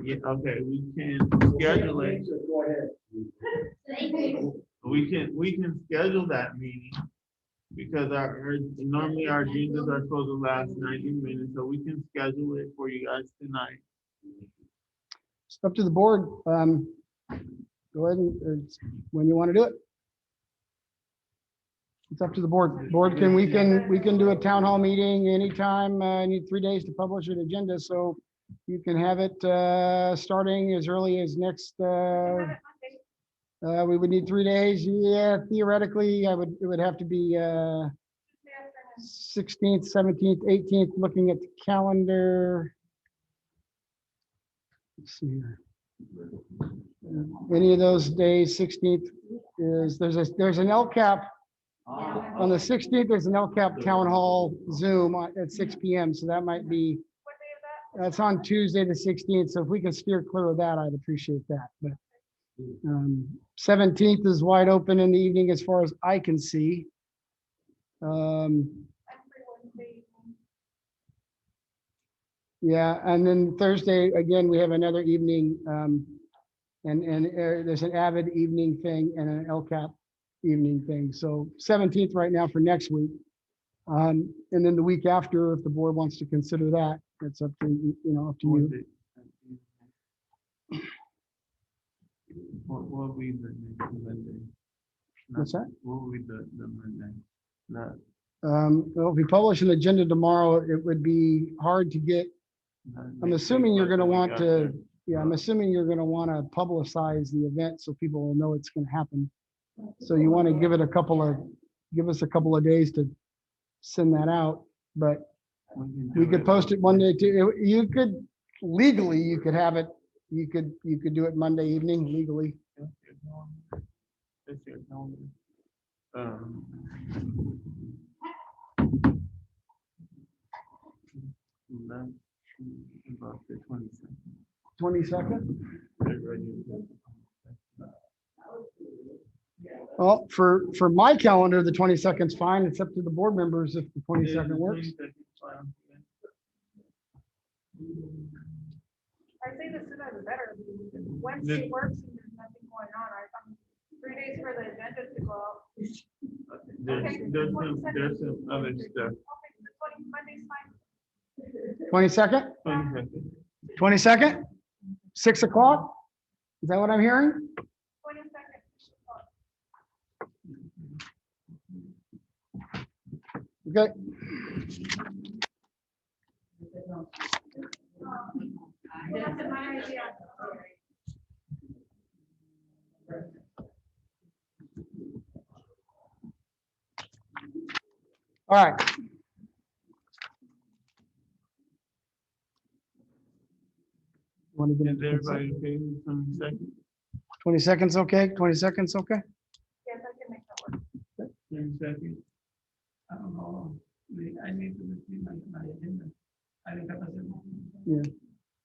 Yeah, okay, we can schedule it. Go ahead. We can schedule that meeting because normally our agendas are supposed to last 90 minutes, so we can schedule it for you guys tonight. It's up to the board. Go ahead and, when you want to do it. It's up to the board. Board we can do a town hall meeting anytime. I need 3 days to publish an agenda, so you can have it starting as early as next, we would need 3 days. Yeah, theoretically, it would have to be 16th, 17th, 18th, looking at the calendar. Let's see here. Any of those days, 16th is, there's an LCAP. On the 16th, there's an LCAP Town Hall Zoom at 6 PM, so that might be, that's on Tuesday, the 16th, so if we can steer clear of that, I'd appreciate that. But 17th is wide open in the evening as far as I can see. Yeah, and then Thursday, again, we have another evening, and there's an Avid evening thing and an LCAP evening thing. So 17th right now for next week. And then the week after, if the board wants to consider that, it's up to, up to you. What will be the next Monday? What's that? What will be the Monday? Not, Well, if we publish an agenda tomorrow, it would be hard to get, I'm assuming you're gonna want to, I'm assuming you're gonna want to publicize the event so people will know it's gonna happen. So you want to give us a couple of days to send that out, but we could post it Monday too. You could legally, you could have it, you could do it Monday evening legally. About the 22nd. 22nd? Well, for my calendar, the 22nd is fine. It's up to the board members if the 22nd works. I say the sooner the better. Wednesday works and there's nothing going on. I'm 3 days for the agenda to go out. There's some other stuff. Okay, the Monday's fine. 22nd? 22nd? 6 o'clock? Is that what I'm hearing? 22nd. Okay. That's my idea. All right. Want to get Is everybody okay with 22nd? 22nd's okay? 22nd's okay? Yes, I can make that work. 22nd? I don't know. I need to receive my agenda. I think that's it. Yeah.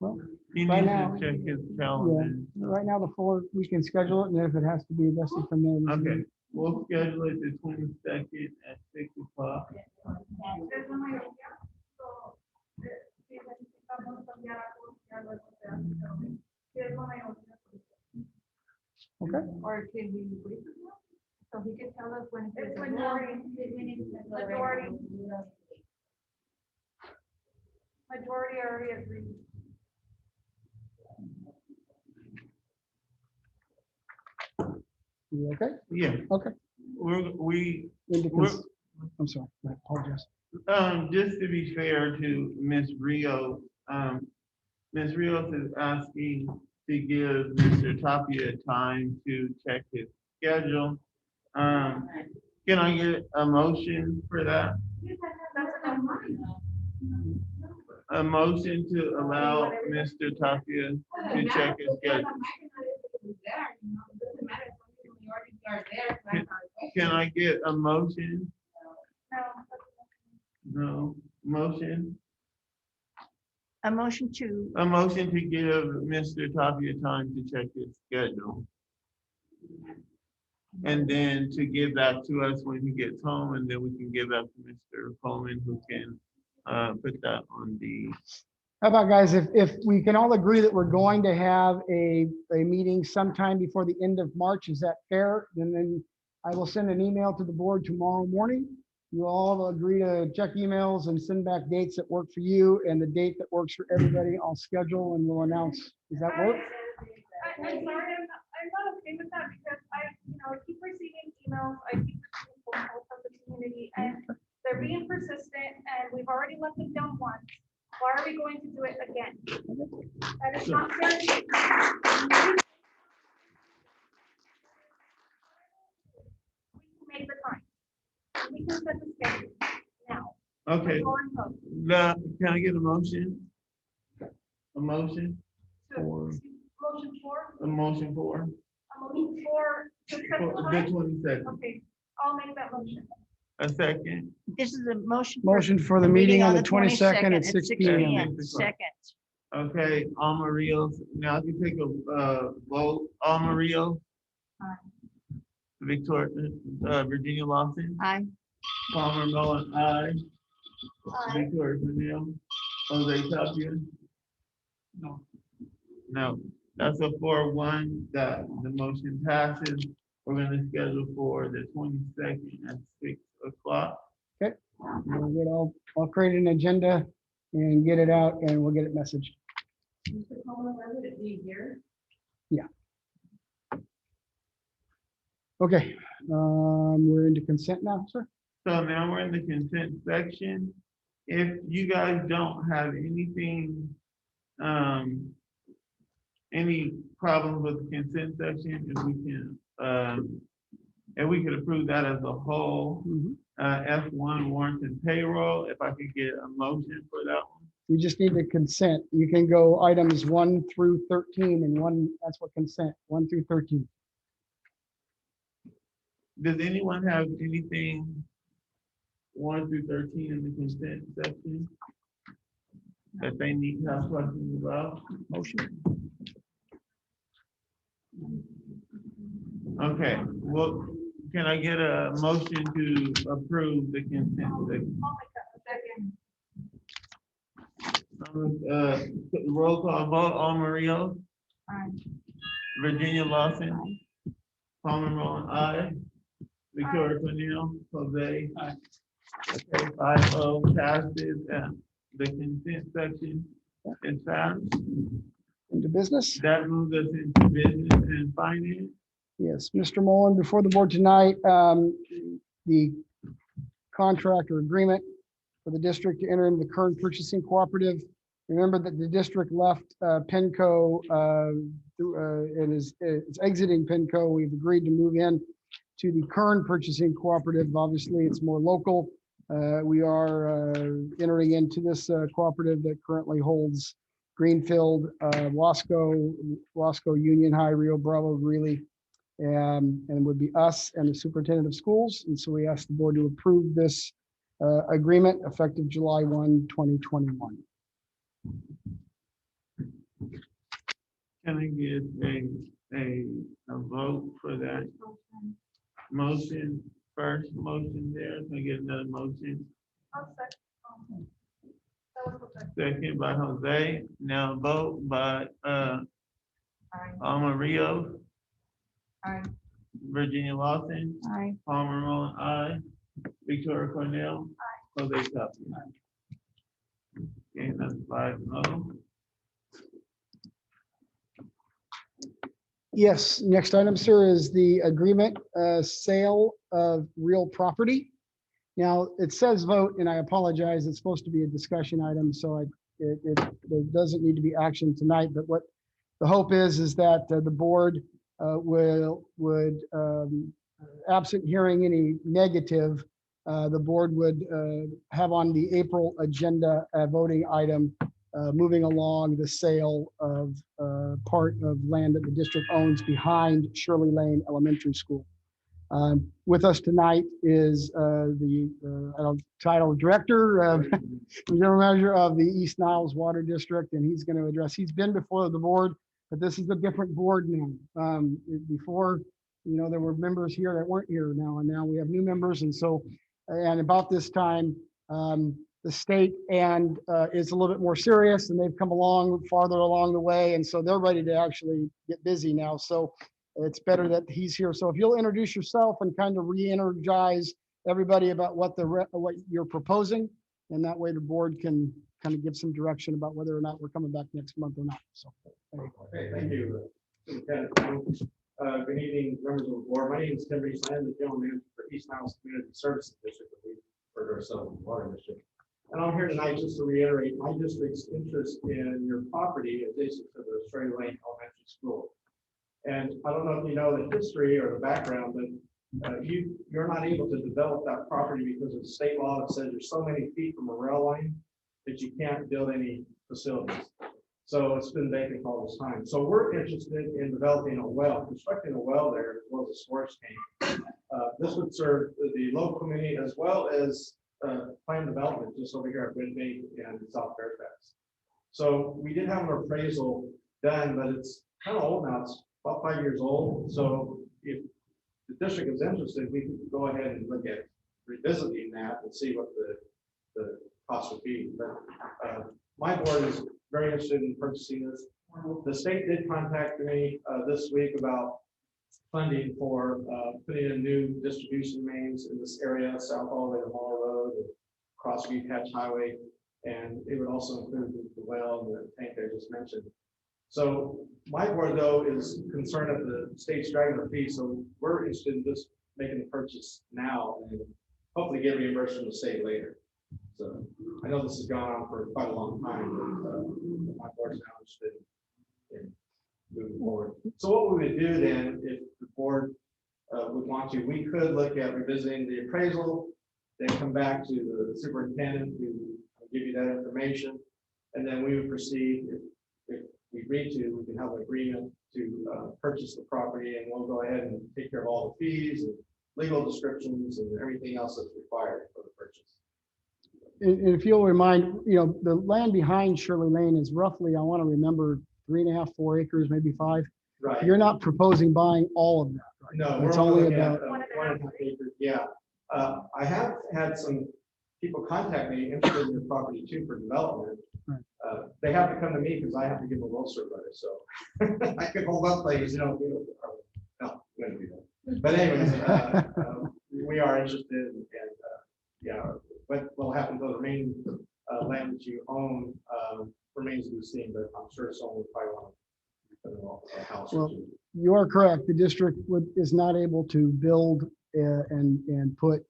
Well, He Right needs now- to check his calendar. right now the floor, we can schedule it, and if it has to be adjusted from there. we can do Okay, it. we'll schedule it the 22nd at 6 o'clock. Es la mayoría. So, si necesitamos cambiar algo, ya lo hacemos. Si es la mayoría. Okay. Or can we wait? So he can tell us when. It's majority. Majority. Majority already agreed. You okay? Yeah. Okay. We, I'm sorry, I apologize. just to be fair to Ms. Rios, Ms. Rios is asking to give Mr. Tapia time to check his schedule. Can I get a motion for that? A motion to allow Mr. Tapia to check his schedule. Can I get a motion? No, motion? A motion to, A motion to give Mr. Tapia time to check his schedule. And then to give that to us when he gets home, and then we can give that to Mr. Coleman, who can put that on the How about guys, if we can all agree that we're going to have a meeting sometime before the end of March, is that fair? And then I will send an email to the board tomorrow morning. You all agree to check emails and send back dates that work for you and the date that works for everybody. I'll schedule and we'll announce. Does that work? I'm sorry, I'm not okay with that because I keep receiving emails, I keep receiving phone calls from the community and they're being persistent and we've already let them down once. Why are we going to do it again? That is not fair. We can make the time. We can set the schedule now. Okay, Go and vote. now, can I get a motion? A motion, Motion for, a motion for, a motion for to accept the for the time? 22nd. Okay, I'll make that motion. A second, This is a motion. Motion for the meeting on the 22nd at 6 p.m. Second. okay, Almario, now you take a vote, Almario. Victoria, Virginia Lawson, Aye. Palmer Mullen, aye. Victoria Cornell, Jose Tapia. No. No, that's a 4-1, that the motion passes. We're gonna schedule for the 22nd at 6 o'clock. I'll create an agenda and get it out and we'll get it messaged. Mr. Coleman, where would it be here? Okay, we're into consent now, sir. So now we're in the consent section. If you guys don't have anything, any problems with the consent section, if we could approve that as a whole, F1 warrants and payroll, if I could get a motion for that one. You just need the consent. You can go items 1 through 13 and that's what consent, 1 through 13. Does anyone have anything 1 through 13 in the consent section that they need to have questions about? Motion. Okay, well, can I get a motion to approve the consent section? I'll make that a second. Roll call vote, Almario. Aye. Virginia Lawson. Palmer Mullen, aye. Victoria Cornell, Jose. Aye. Okay, 5-0 passes, the consent section is passed. Into business? That moves us into business and finance. Yes, Mr. Mullen, before the board tonight, the contract or agreement for the district to enter into the current purchasing cooperative. Remember that the district left Penco and is exiting Penco. We've agreed to move in to the current purchasing cooperative. Obviously, it's more local. We are entering into this cooperative that currently holds Greenfield, Wasco, Union High, Rio Bravo, Greeley, and would be us and the superintendent of schools. And so we ask the board to approve this agreement effective July 1, 2021. Can I get a vote for that motion? First motion there, can I get another motion? I'll second. That was okay. Second by Jose, now vote by Almario. Aye. Virginia Lawson. Aye. Palmer Mullen, aye. Victoria Cornell. Jose Tapia. Okay, that's 5-0. Yes, next item, sir, is the agreement sale of real property. Now, it says vote, and I apologize, it's supposed to be a discussion item, so it doesn't need to be action tonight, but what the hope is that the board would, absent hearing any negative, the board would have on the April agenda a voting item moving along the sale of part of land that the district owns behind Shirley Lane Elementary School. With us tonight is the title director, general manager of the East Niles Water District, and he's going to address. He's been before the board, but this is a different board now. Before, there were members here that weren't here now, and now we have new members, and so, and about this time, the state and is a little bit more serious, and they've come along farther along the way, and so they're ready to actually get busy now. So it's better that he's here. So if you'll introduce yourself and kind of re-energize everybody about what what you're proposing, and that way the board can kind of give some direction about whether or not we're coming back next month or not. So there you go. Okay, thank you. Good evening, members of the board. My name is Tim Reese. I am the general manager for East Niles Community Services District, that we refer to ourselves as Water District. And I'm here tonight just to reiterate my district's interest in your property adjacent to the Australia Lane Elementary School. And I don't know if you know the history or the background, but you're not able to develop that property because of state law that says you're so many feet from a rail line that you can't build any facilities. So it's been vacant all this time. So we're interested in developing a well, constructing a well there, as well as a storage tank. This would serve the local community as well as planned development just over here at Red Bank and South Fairfax. So we did have an appraisal done, but it's kind of old now. It's about 5 years old. So if the district is interested, we can go ahead and look at revisiting that and see what the cost would be. But my board is very interested in purchasing this. The state did contact me this week about funding for putting in new distribution mains in this area, south all the way to Mall Road, and across Beach Hatch Highway, and it would also include the well and the tank I just mentioned. So my board, though, is concerned that the state's dragging their feet, so we're interested in just making the purchase now and hopefully get reimbursed from the state later. So I know this has gone on for quite a long time, but my board's now interested in moving forward. So what we would do then, if the board would want to, we could look at revisiting the appraisal, then come back to the superintendent who will give you that information, and then we would proceed. If we agree to, we can have an agreement to purchase the property, and we'll go ahead and take care of all the fees and legal descriptions and everything else that's required for the purchase. And if you'll remind, the land behind Shirley Lane is roughly, I want to remember, 3.5, 4 acres, maybe 5. Right. You're not proposing buying all of that, right? No, It's we're only looking at, about, 1.5 acres. Yeah. I have had some people contact me interested in your property too for development. Right. They have to come to me because I have to give them a roll letter. So I could hold up things, no, we wouldn't do that. But anyways, we are interested in, yeah, what will happen to the remaining land that you own remains to be seen, but I'm sure someone would probably want to put a house or well, two. you are correct. The district is not able to build and put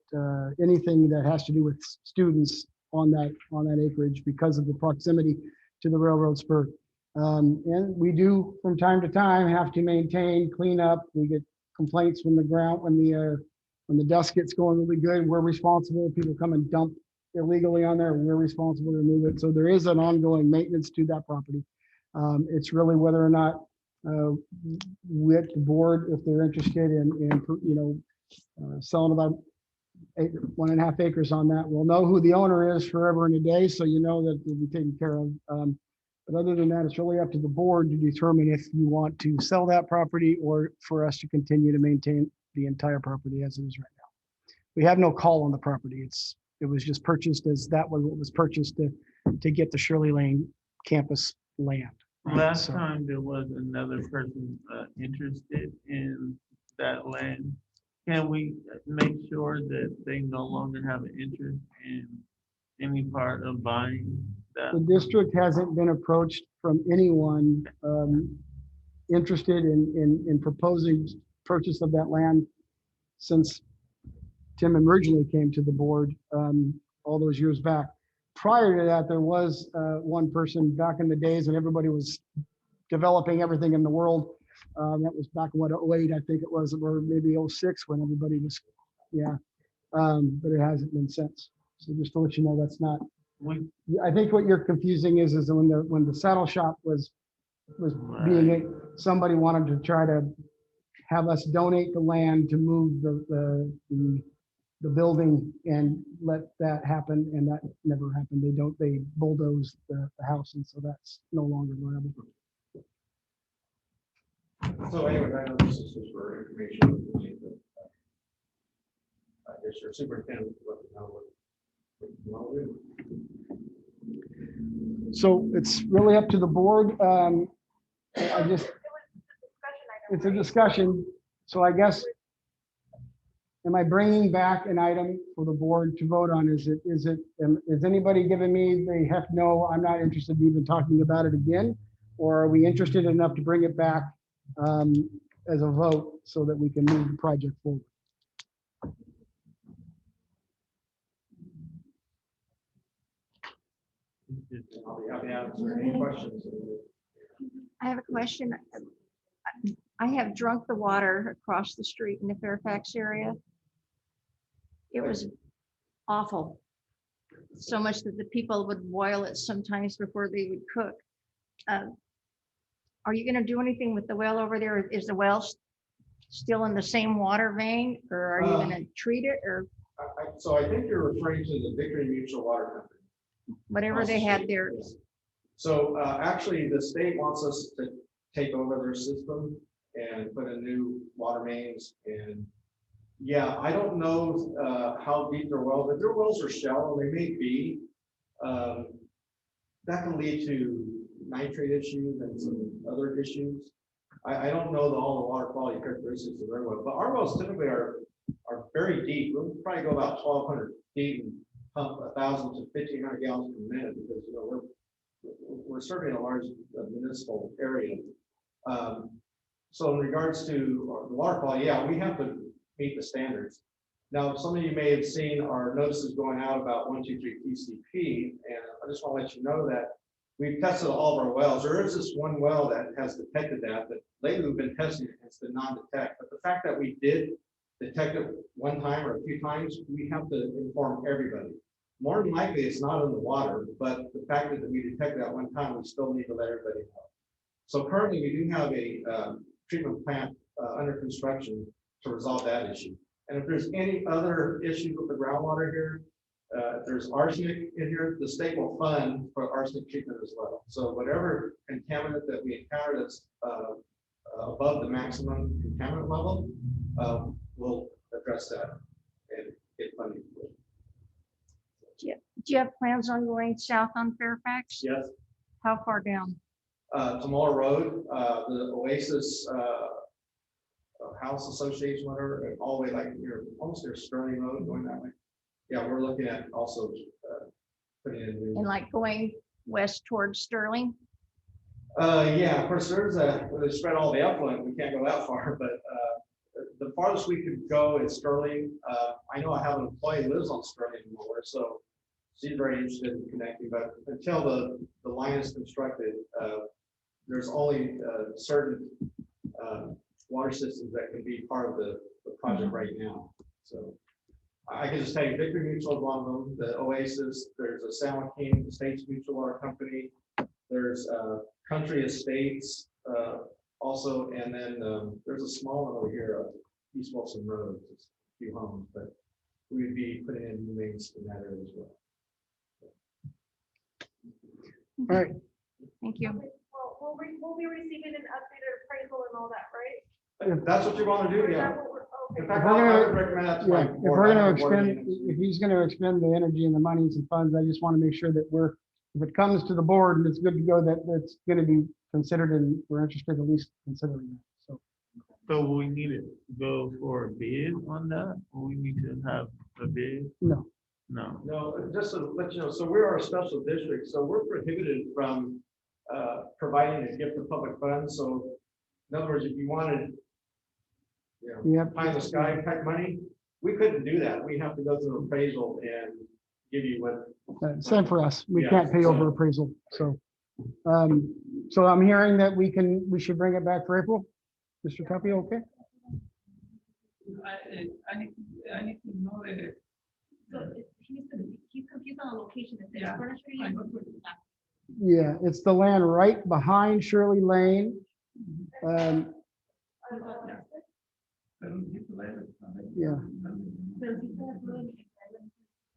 anything that has to do with students on that acreage because of the proximity to the railroad spur. And we do from time to time have to maintain, clean up. We get complaints when the dust gets going really good. We're responsible. People come and dump illegally on there. We're responsible to remove it. So there is an ongoing maintenance to that property. It's really whether or not with the board, if they're interested in selling about 1.5 acres on that. We'll know who the owner is forever and a day, so you know that they'll be taken care of. But other than that, it's really up to the board to determine if you want to sell that property or for us to continue to maintain the entire property as it is right now. We have no call on the property. It was just purchased as that was what was purchased to get the Shirley Lane campus land. Last So- time there was another person interested in that land. Can we make sure that they no longer have an interest in any part of buying that? The district hasn't been approached from anyone interested in proposing purchase of that land since Tim originally came to the board all those years back. Prior to that, there was one person back in the days and everybody was developing everything in the world. That was back in 08, I think it was, or maybe 06 when everybody was, but it hasn't been since. So just to let you know, that's not. I think what you're confusing is when the saddle shop was being, somebody wanted to try to have us donate the land to move the building and let that happen, and that never happened. They bulldozed the house, and so that's no longer viable. So anyway, I know this is just for information. I guess your superintendent would let me know So it's really up to the board. I just, it's a discussion, so I guess, am I bringing back an item for the board to vote on? Is anybody giving me the heck no, I'm not interested in even talking about it again? Or are we interested enough to bring it back as a vote so that we can move the project forward? I'll be happy to answer any questions. I have a question. I have drunk the water across the street in the Fairfax area. It was awful. So much that the people would boil it sometimes before they would cook. Are you gonna do anything with the well over there? Is the well still in the same water vein, or are you gonna treat it, or So I think you're referring to the Victory Mutual Water Company. whatever they had there? So actually, the state wants us to take over their system and put in new water mains. And yeah, I don't know how deep their wells, if their wells are shallow, they may be. That can lead to nitrate issues and some other issues. I don't know all the water quality characteristics of their well, but our wells typically are very deep. We'll probably go about 1,200 feet and pump 1,000 to 1,500 gallons per minute because we're serving a large municipal area. So in regards to the water quality, yeah, we have to meet the standards. Now, some of you may have seen our notices going out about 123 PCP, and I just want to let you know that we've tested all of our wells. There is this one well that has detected that, but lately we've been testing it, it's been non-detect. But the fact that we did detect it one time or a few times, we have to inform everybody. More than likely, it's not in the water, but the fact that we detected that one time, we still need to let everybody know. So currently, we do have a treatment plant under construction to resolve that issue. And if there's any other issues with the groundwater here, if there's arsenic in here, the state will fund for arsenic treatment as well. So whatever contaminant that we encounter that's above the maximum contaminant level, we'll address that and get funding for it. Do you have plans on going south on Fairfax? Yes. How far down? Tomorrow Road, the Oasis House Association, whatever, all the way like near, almost near Sterling Road, going that way. Yeah, we're looking at also putting in new. And like going west towards Sterling? Yeah, of course, they spread all the effluent. We can't go that far, but the farthest we could go is Sterling. I know I have an employee who lives on Sterling more, so she's very interested in connecting, but until the line is constructed, there's only certain water systems that can be part of the project right now. So I can just tell you, Victory Mutual is one of them, the Oasis, there's a San Joaquin States Mutual Water Company, there's Country Estates also, and then there's a small one over here, East Wilson Road, just a few homes, but we'd be putting in new mains in that area as well. All right. Thank you. Well, we'll be receiving an updated appraisal and all that, right? If that's what you want to do, yeah. Okay. In fact, I would recommend that to my Yeah, if board. we're I gonna have a board expend, meeting next week. if he's gonna expend the energy and the monies and funds, I just want to make sure that if it comes to the board and it's good to go, that it's gonna be considered and we're interested at least considering that, so. So we need to go for a bid on that, or we need to have a bid? No. No. No, just to let you know, so we're a special district, so we're prohibited from providing a gift of public funds. So in other words, if you wanted, Yep. pie in the sky type money, we couldn't do that. We have to go through appraisal and give you what. Same for us. We Yeah, can't pay over so- appraisal, so. So I'm hearing that we should bring it back for April. Mr. Tuppy, okay? I need to know that. So he's confused on the location. It says Furnace Street. Yeah, it's the land right behind Shirley Lane. Yeah.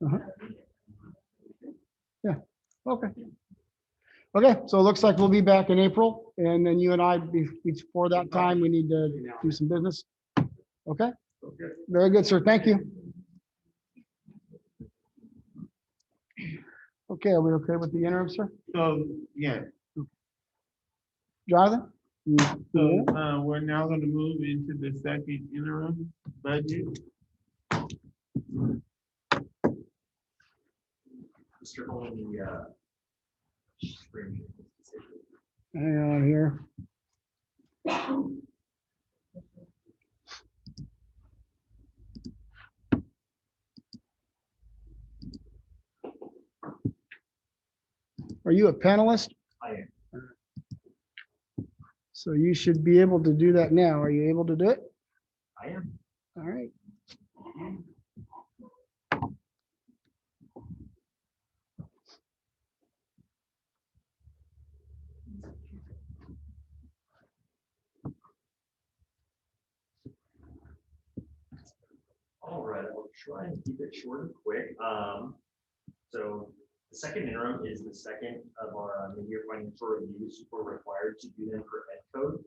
Uh-huh. Yeah, okay. Okay, so it looks like we'll be back in April, and then you and I, before that time, we need to do some business. Okay? Very good, sir. Thank you. Okay, are we okay with the interim, sir? So, yeah, Jonathan? So, we're now gonna move into the second interim budget. Mr. Holman, the, spring. Hang on here. Are you a panelist? I am. So you should be able to do that now. Are you able to do it? I am. All right. All right, I'll try and keep it short and quick. So the second interim is the second of our mid-year financial reviews. We're required to do them for Ed Code.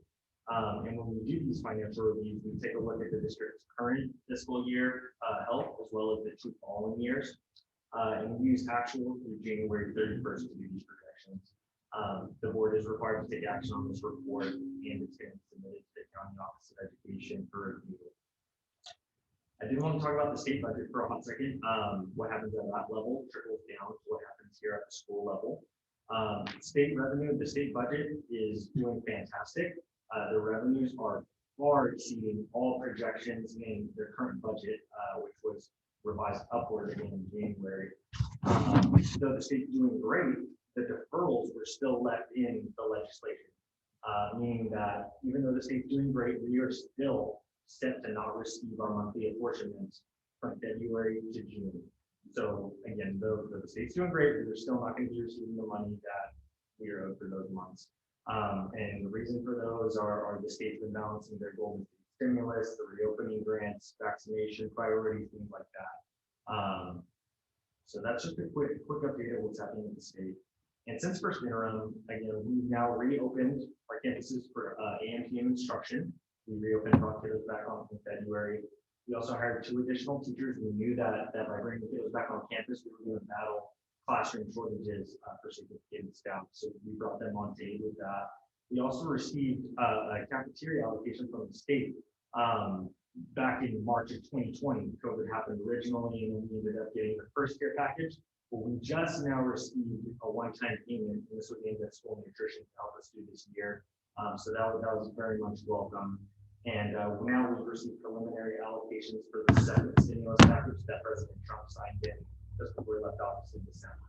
And when we do these financial reviews, we take a look at the district's current fiscal year health as well as the 2 following years. And we use actual through January 31st to do these projections. The board is required to take action on this report and it's been submitted to the County Office of Education for review. I did want to talk about the state budget for a hot second. What happens at that level trickles down to what happens here at the school level. State revenue, the state budget is doing fantastic. The revenues are far exceeding all projections in their current budget, which was revised upward again in January. Though the state's doing great, the deferrals were still left in the legislation, meaning that even though the state's doing great, we are still set to not receive our monthly apportionments from February to June. So again, though the state's doing great, we're still not going to be receiving the money that we are owed for those months. And the reason for those are the state's been balancing their golden stimulus, the reopening grants, vaccination priorities, things like that. So that's just a quick update of what's happening in the state. And since first interim, again, we've now reopened our campuses for AM/PM instruction. We reopened Rock Kiddos back on in February. We also hired 2 additional teachers. We knew that by bringing the kiddos back on campus, we were going to battle classroom shortages for significant staff. So we brought them on to aid with that. We also received a cafeteria allocation from the state back in March of 2020. COVID happened originally, and then we ended up getting the first care package. But we just now received a one-time payment, and this would mean that school nutrition to help us do this year. So that was very much welcome. And now we've received preliminary allocations for the second stimulus package that President Trump signed in just before he left office in December.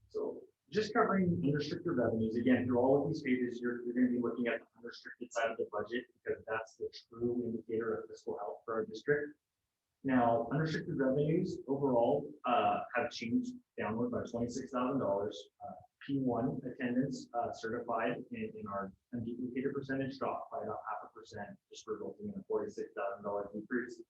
So just covering unrestricted revenues, again, through all of these pages, you're going to be looking at the unrestricted side of the budget because that's the true indicator of fiscal health for our district. Now, unrestricted revenues overall have changed downward by $26,000. P1 attendance certified in our unduplicated percentage dropped by about 0.5%, just resulting in a $46,000 decrease.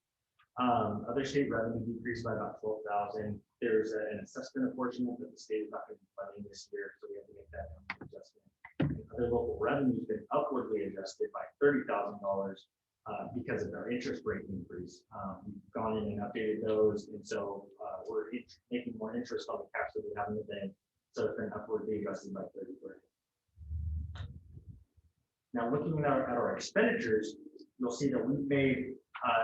Other state revenue decreased by about $12,000. There's an assessment apportionment that the state is not going to be funding this year, so we have to make that adjustment. Other local revenue has been upwardly adjusted by $30,000 because of our interest rate increase. We've gone in and updated those, and so we're making more interest on the cash that we have in the bank. So it's been upwardly adjusted by 30 grand. Now, looking at our expenditures, you'll see that we've made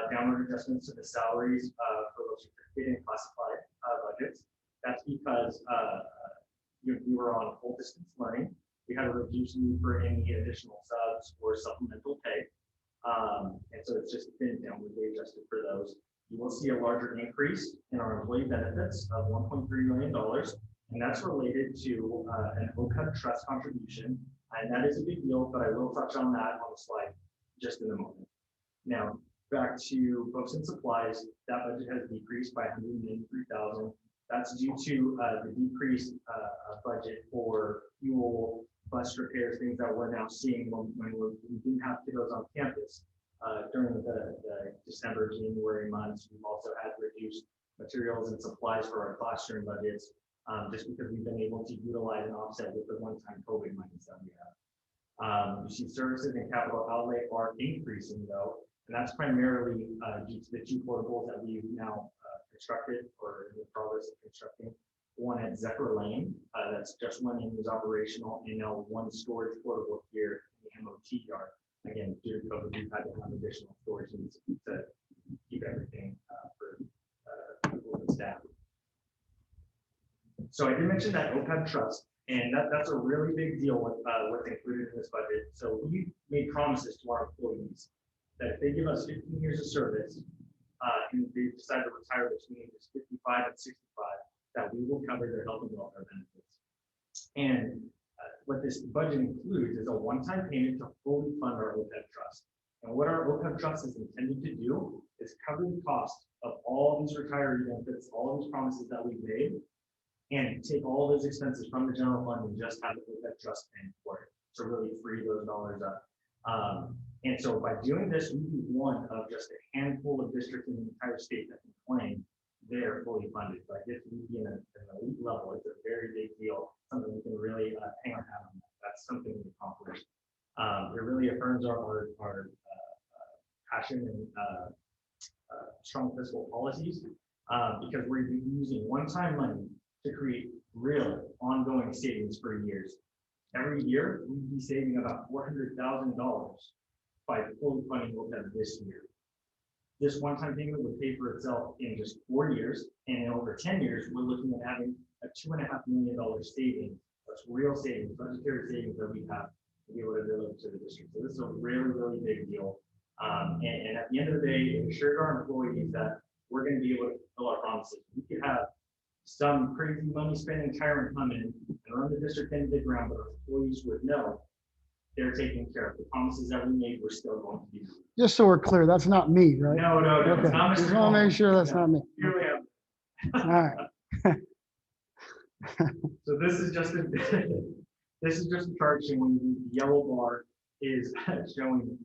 downward adjustments to the salaries for those certificate and classified budgets. That's because we were on full distance learning. We had a reduced need for any additional subs or supplemental pay. And so it's just been downwardly adjusted for those. You will see a larger increase in our employee benefits of $1.3 million. And that's related to an OCUD trust contribution. And that is a big deal, but I will touch on that on the slide just in a moment. Now, back to books and supplies, that budget has decreased by $183,000. That's due to the decreased budget for fuel, bus repairs, things that we're now seeing when we didn't have kiddos on campus during the December, January months. We've also had reduced materials and supplies for our classroom budgets. Just because we've been able to utilize and offset with the one-time COVID monies that we have. You see services and capital outlay are increasing though, and that's primarily due to the 2 portables that we've now constructed or in the progress of constructing. One at Zephyr Lane, that's just went in, was operational, and now one storage portable here in the MOT yard. Again, due to COVID, we've had to have additional storage needs to keep everything for people and staff. So I did mention that OPEB trust, and that's a really big deal with what's included in this budget. So we made promises to our employees that if they give us 15 years of service, and they decide to retire between ages 55 and 65, that we will cover their health and welfare benefits. And what this budget includes is a one-time payment to fully fund our OPEB trust. And what our OPEB trust is intended to do is cover the cost of all these retiree benefits, all these promises that we've made, and take all those expenses from the general fund and just have the OPEB trust paying for it to really free those dollars up. And so by doing this, we'd be one of just a handful of districts in the entire state that can claim they're fully funded. But if we be in an elite level, it's a very big deal, something we can really hang our hat on. That's something we accomplished. It really affirms our passion and strong fiscal policies because we're using one-time money to create real ongoing savings for years. Every year, we'd be saving about $400,000 by fully funding OPEB this year. This one-time payment would pay for itself in just 4 years, and in over 10 years, we're looking at having a $2.5 million savings. That's real savings, budgetary savings that we have to be able to deliver to the district. So this is a really, really big deal. And at the end of the day, it assures our employees that we're going to be able to fulfill our promises. We could have some crazy money spending tyrant come in and run the district into the ground, but our employees would know they're taking care of the promises that we made. We're still going to do. Just so we're clear, that's not me, right? No, Okay. it's not Mr. Just want to make sure that's not me. Here we have. All right. So this is just a chart showing the yellow bar is showing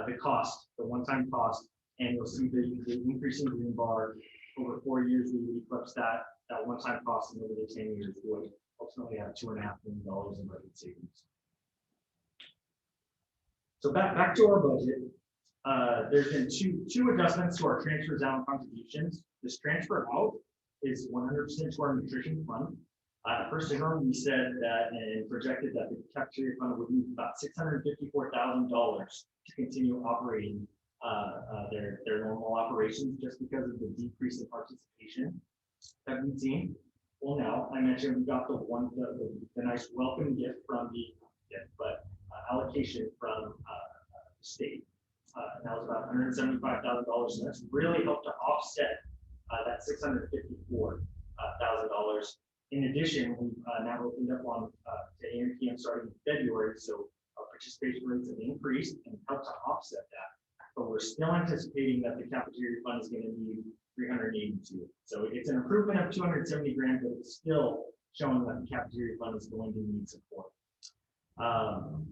the cost, the one-time cost, and you'll see the increasing green bar over 4 years. We eclipse that one-time cost, and over the 10 years, we would ultimately have $2.5 million in budget savings. So back to our budget. There's been two adjustments to our transfers out and contributions. This transfer out is 100% to our nutrition fund. First interim, we said that and projected that the cafeteria fund would need about $654,000 to continue operating their normal operations just because of the decrease in participation that we've seen. Well, now I mentioned we got the nice welcome gift from allocation from the state. That was about $175,000. So that's really helped to offset that $654,000. In addition, we've now opened up on to AMPM starting in February, so our participation rates have increased and helped to offset that. But we're still anticipating that the cafeteria fund is going to need 382. So it's an improvement of 270 grand, but it's still showing that the cafeteria fund is going to need support.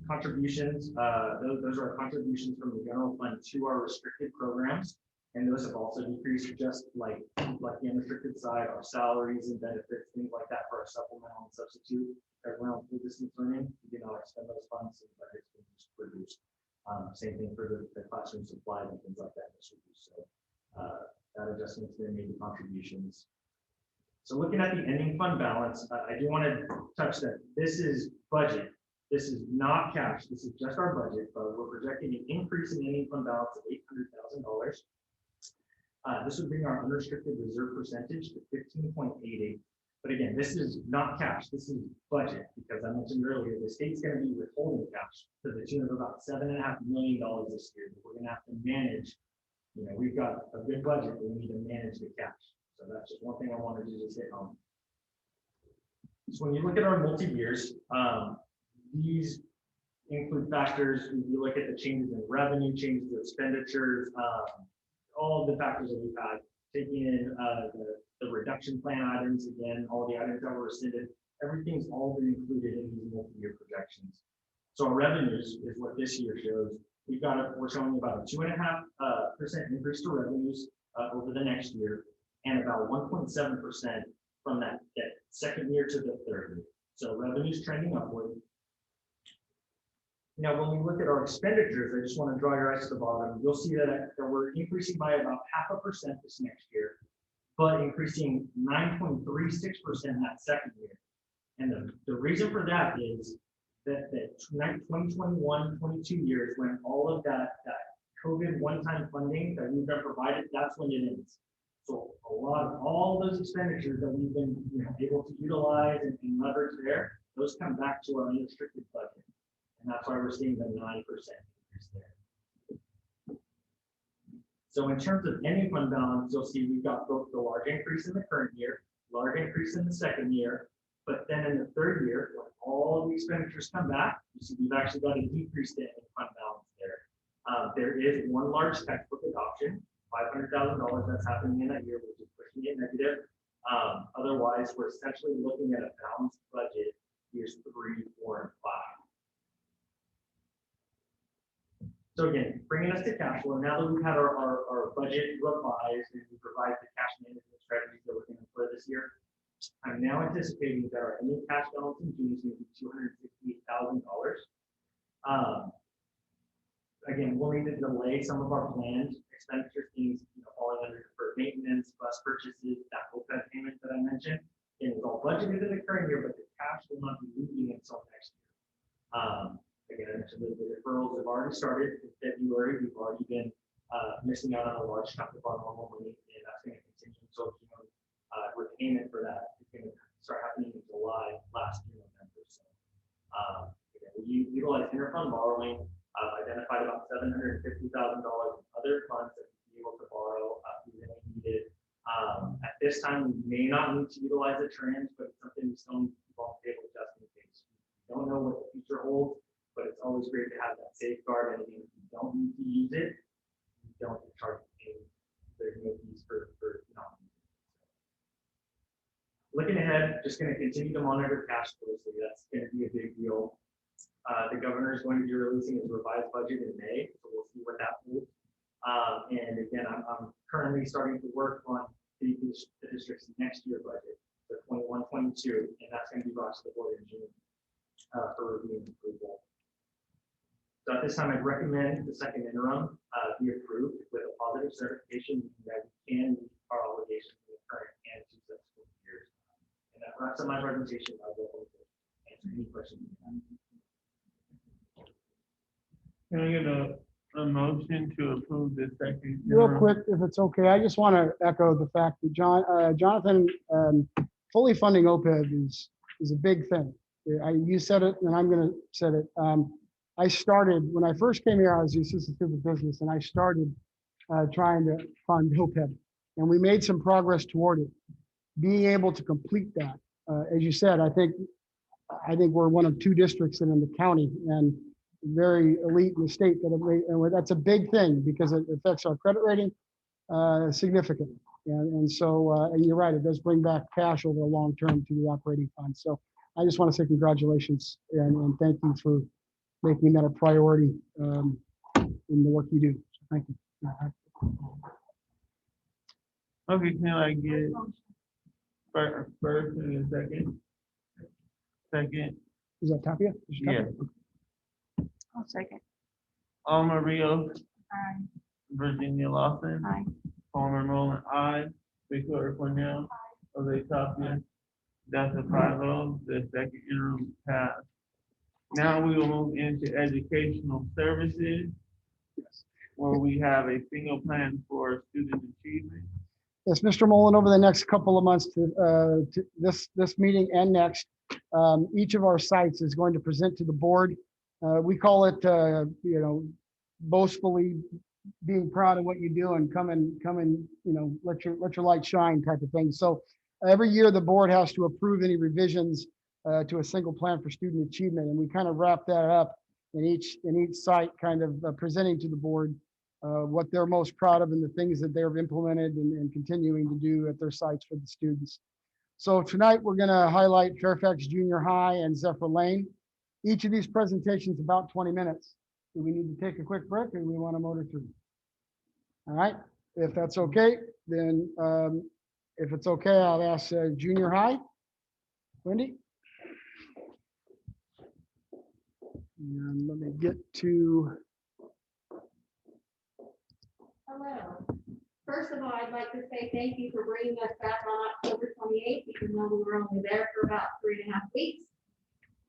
Contributions, those are contributions from the general fund to our restricted programs, and those have also decreased, just like the unrestricted side, our salaries and benefits, things like that for our supplemental and substitute. As we're on full distance learning, we can extend those funds and budgets can just reduce. Same thing for the classroom supplies and things like that. So that adjustment's been made to contributions. So looking at the ending fund balance, I do want to touch that this is budget. This is not cash. This is just our budget, but we're projecting an increase in ending fund balance of $800,000. This would bring our unrestricted reserve percentage to 15.88. But again, this is not cash. This is budget, because I mentioned earlier, the state's going to be withholding cash to the tune of about $7.5 million this year. We're going to have to manage. You know, we've got a good budget, but we need to manage the cash. So that's just one thing I wanted to just hit on. So when you look at our multi-years, these include factors. You look at the changes in revenue, changes in expenditures, all of the factors that we've had, taking in the reduction plan items, again, all the items that were rescinded, everything's all been included in these multi-year projections. So our revenues is what this year shows. We're showing about a 2.5% increase to revenues over the next year, and about 1.7% from that second year to the third year. So revenues trending upward. Now, when we look at our expenditures, I just want to draw your eyes to the bottom. You'll see that we're increasing by about 0.5% this next year. but increasing 9.36% that second year. And the reason for that is that the 2021-22 years, when all of that COVID one-time funding that we've been provided, that's when it ends. So all those expenditures that we've been able to utilize and leverage there, those come back to our unrestricted budget. And that's why we're seeing the 9% increase there. So in terms of ending fund balance, you'll see we've got both the large increase in the current year, large increase in the second year, but then in the third year, when all the expenditures come back, you see we've actually got a decrease in ending fund balance there. There is one large textbook adoption, $500,000 that's happening in that year, which is pushing it negative. Otherwise, we're essentially looking at a balanced budget years 3, 4, and 5. So again, bringing us to cash flow, now that we've had our budget revised and we provide the cash management strategies that we're going to employ this year, I'm now anticipating that our ending cash balance in June is going to be $268,000. Again, we'll need to delay some of our planned expenditure things, falling under deferred maintenance, bus purchases, that OPEB payment that I mentioned. It is all budgeted in the current year, but the cash will not be moving until next year. Again, I mentioned the deferrals have already started in February. We've already been missing out on a large chunk of our normal money, and that's going to continue. So, repayment for that is going to start happening in July, last year, November. So, again, we utilize interfund borrowing. Identified about $750,000 in other funds that we'd be able to borrow if we really needed. At this time, we may not need to utilize the trends, but it's something we still need to keep on the table just in case. We don't know what the future holds, but it's always great to have that safeguard. And again, if you don't need to use it, you don't charge any. There's no fees for not using it. Looking ahead, just going to continue to monitor cash closely. That's going to be a big deal. The governor is going to be releasing his revised budget in May, so we'll see what that holds. And again, I'm currently starting to work on the district's next year budget, the 21-22, and that's going to be brought to the board in June for review and approval. So at this time, I'd recommend the second interim be approved with a positive certification that we can meet our obligations in the current and 2 subsequent years. And that wraps up my presentation. I will answer any questions you have. Can I get a motion to approve the second? Real quick, if it's okay, I just want to echo the fact that Jonathan, fully funding OPEB is a big thing. You said it, and I'm going to say it. I started, when I first came here, I was the assistant to the business, and I started trying to fund OPEB. And we made some progress toward it. Being able to complete that, as you said, I think we're one of 2 districts in the county, and very elite in the state and that's a big thing because it affects our credit rating significantly. And so, and you're right, it does bring back cash over the long term to the operating fund. So I just want to say congratulations and thank you for making that a priority in the work you do. So thank you. Okay, can I get first and a second? Second. Is that Tapia? Yeah. I'll second. Alma Rios, Aye. Virginia Lawson, Aye. Palmer Nolan, aye. Victoria Cornell, Jose Tapia. That's a 5-0. The second interim passed. Now we will move into educational services, where we have a single plan for student achievement. Yes, Mr. Mullen, over the next couple of months to this meeting and next, each of our sites is going to present to the board. We call it, boastfully being proud of what you do and come and let your light shine type of thing. So every year the board has to approve any revisions to a single plan for student achievement, and we kind of wrap that up in each site, kind of presenting to the board what they're most proud of and the things that they've implemented and continuing to do at their sites for the students. So tonight we're going to highlight Fairfax Junior High and Zephyr Lane. Each of these presentations about 20 minutes. Do we need to take a quick break or we want to motor through? All right, if that's okay, then if it's okay, I'll ask Junior High. Wendy? And let me get to. Hello. First of all, I'd like to say thank you for bringing us back on October 28th, even though we were only there for about 3.5 weeks.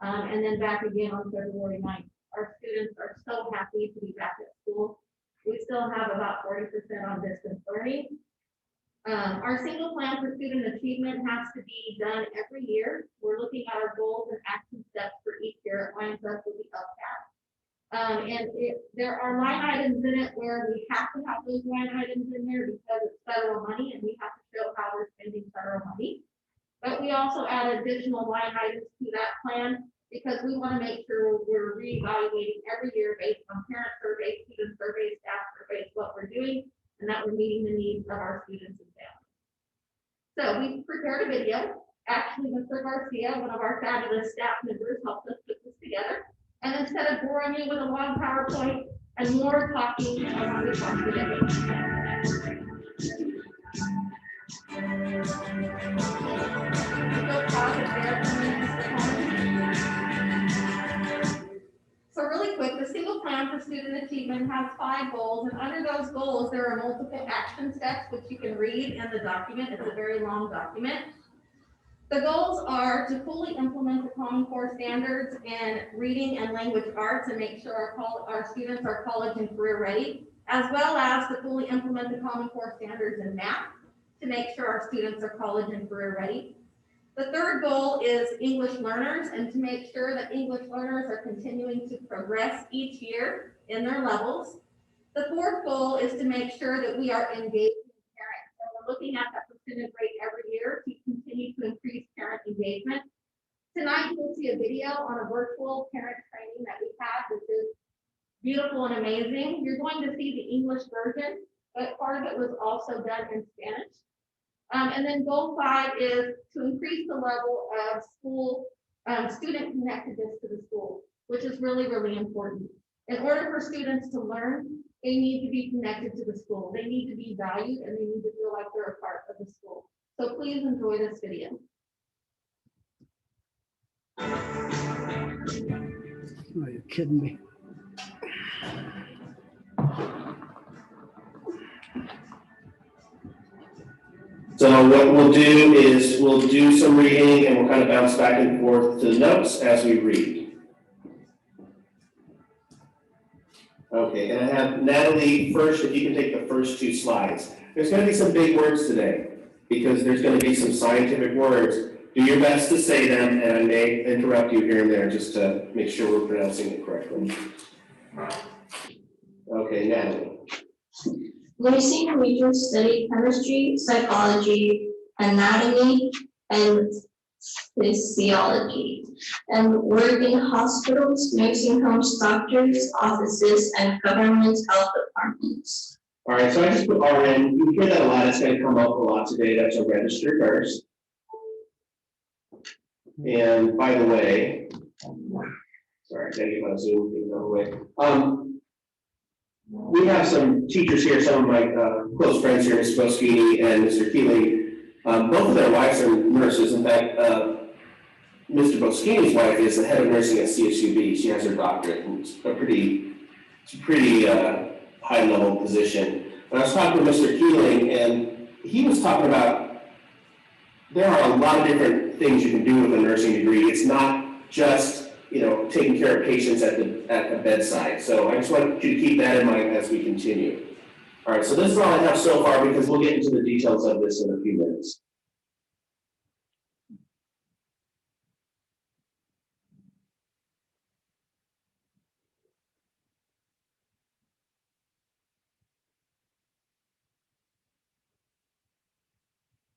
And then back again on February 9th. Our students are so happy to be back at school. We still have about 40% on distance learning. Our single plan for student achievement has to be done every year. We're looking at our goals and action steps for each year. It lines up with the LCAP. There are line items in it where we have to have those line items in there because it's federal money and we have to show how we're spending federal money. But we also add additional line items to that plan because we want to make sure we're reevaluating every year based on parent surveys, student surveys, staff surveys, what we're doing, and that we're meeting the needs of our students and families. So we prepared a video. Actually, Mr. Garcia, one of our fabulous staff members, helped us put this together. And instead of boring you with a long PowerPoint and more talking, I want to talk today. So really quick, the single plan for student achievement has 5 goals, and under those goals, there are multiple action steps, which you can read in the document. It's a very long document. The goals are to fully implement the Common Core standards in reading and language arts and make sure our students are college and career ready, as well as to fully implement the Common Core standards in math to make sure our students are college and career ready. The third goal is English learners and to make sure that English learners are continuing to progress each year in their levels. The fourth goal is to make sure that we are engaging parents. And we're looking at that percentage rate every year to continue to increase parent engagement. Tonight, you'll see a video on a virtual parent training that we had, which is beautiful and amazing. You're going to see the English version, but part of it was also done in Spanish. And then goal 5 is to increase the level of school student connectedness to the school, which is really, really important. In order for students to learn, they need to be connected to the school. They need to be valued and they need to feel like they're a part of the school. So please enjoy this video. Oh, you're kidding me. So what we'll do is we'll do some reading and we'll kind of bounce back and forth to the notes as we read. Okay, and I have Natalie first, if you can take the first 2 slides. There's going to be some big words today because there's going to be some scientific words. Do your best to say them, and I may interrupt you here and there just to make sure we're pronouncing it correctly. Okay, Natalie. Lucy Regents studied chemistry, psychology, anatomy, and physiology, and worked in hospitals, nursing homes, doctors' offices, and government health departments. All right, so I just put RN. You hear that a lot. It's going to come up a lot today. That's a registered nurse. And by the way, sorry, I gotta get my Zoom thing out of the way. We have some teachers here, some of my close friends here, Mr. Boschini and Mr. Keeling. Both of their wives are nurses. In fact, Mr. Boschini's wife is the head of nursing at CSUB. She has her doctorate, and it's a pretty high level position. But I was talking to Mr. Keeling, and he was talking about there are a lot of different things you can do with a nursing degree. It's not just taking care of patients at the bedside. So I just want you to keep that in mind as we continue. All right, so this is all I have so far because we'll get into the details of this in a few minutes.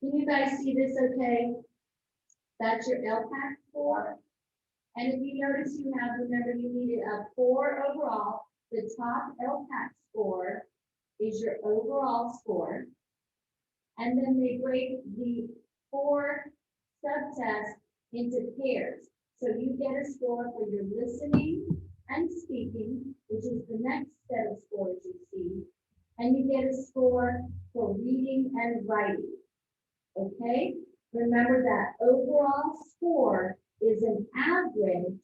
Can you guys see this okay? That's your LPAC score. And if you notice you have, remember you needed a 4 overall. The top LPAC score is your overall score. And then they break the 4 subtests into pairs. So you get a score for your listening and speaking, which is the next set of scores you see. And you get a score for reading and writing. Okay? Remember that overall score is an average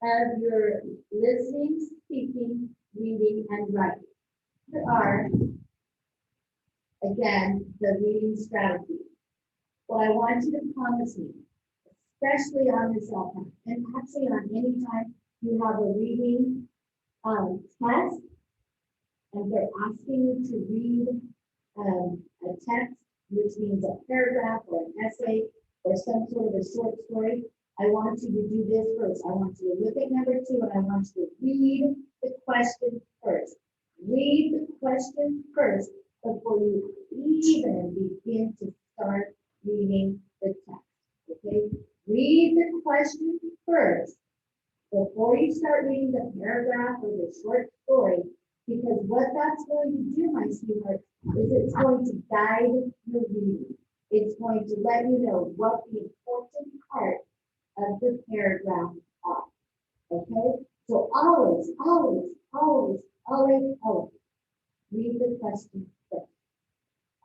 of your listening, speaking, reading, and writing. There are again, the reading strategy. What I want you to promise me, especially on this outcome, and actually on any time you have a reading test, and they're asking you to read a text, which means a paragraph or an essay or some sort of a short story, I want you to do this first. I want you to look at number 2 and I want you to read the question first. Read the question first before you even begin to start reading the text. Okay? Read the question first before you start reading the paragraph or the short story, because what that's going to do, my sweetheart, is it's going to guide your reading. It's going to let you know what the important part of the paragraph are. Okay? So always, always, always, always, always read the question first.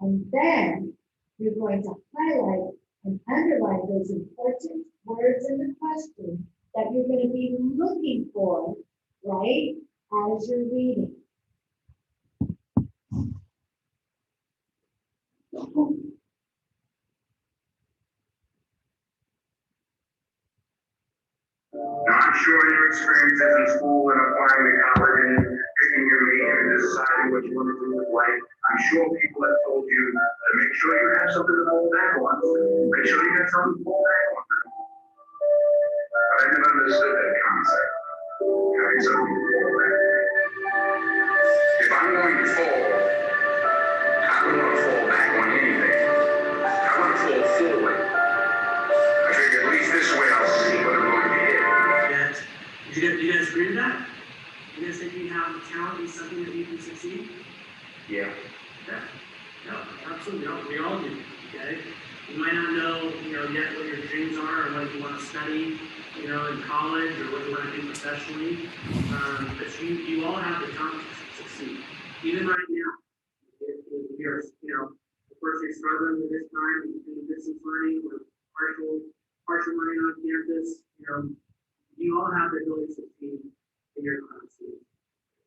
And then you're going to highlight and underline those important words in the question that you're going to be looking for, right, as you're reading. I'm sure your experiences in school and applying to college and picking your major and deciding what you want to do with life, I'm sure people have told you to make sure you have something to fall back on. Make sure you have something to fall back on. But I never understood that concept. Having something to fall back. If I'm going to fall, I don't want to fall back on anything. I want to fall forward. I figure at least this way I'll see what I'm going to hit. Do you guys agree with that? You guys think you have the talent and something that you can succeed? Yeah. Yeah, absolutely. We all do. Okay. You might not know, yet what your dreams are or what you want to study, in college or what you want to do professionally. But you all have the talent to succeed. Even right now, if you're, of course you're struggling with this time in distance learning with partial learning on campus, you all have the ability to succeed in your classes.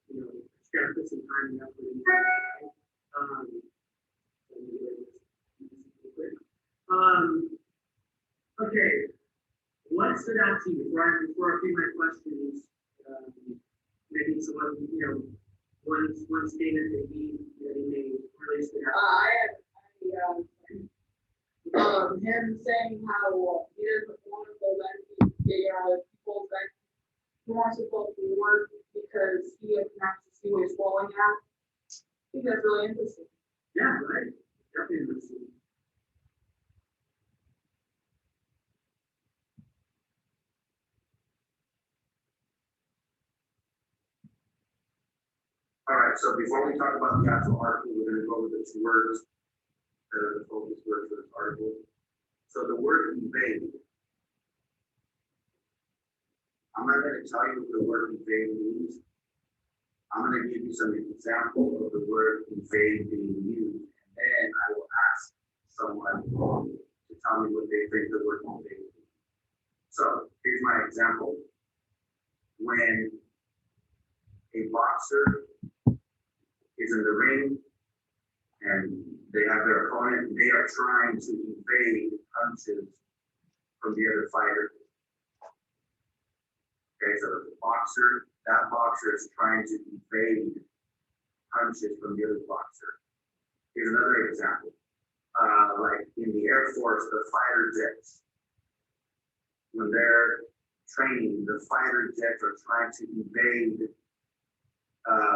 You just gotta put some time and effort into it. Okay. What stood out to you before I read my questions? Maybe someone, one statement that he made really stood out. Him saying how he doesn't want to go back to people that he wants to go forward because he has to see what he's falling at. I think that's really interesting. Yeah, right. Definitely interesting. All right, so before we talk about the actual article, we're going to go over the 2 words that are the focus words for this article. So the word invade. I'm not going to tell you what the word invade means. I'm going to give you some examples of the word invade being used, and then I will ask someone to tell me what they think the word invade means. So here's my example. When a boxer is in the ring and they have their opponent, they are trying to evade punches from the other fighter. Okay, so that boxer is trying to evade punches from the other boxer. Here's another example. Like in the Air Force, the fighter jets, when they're training, the fighter jets are trying to evade,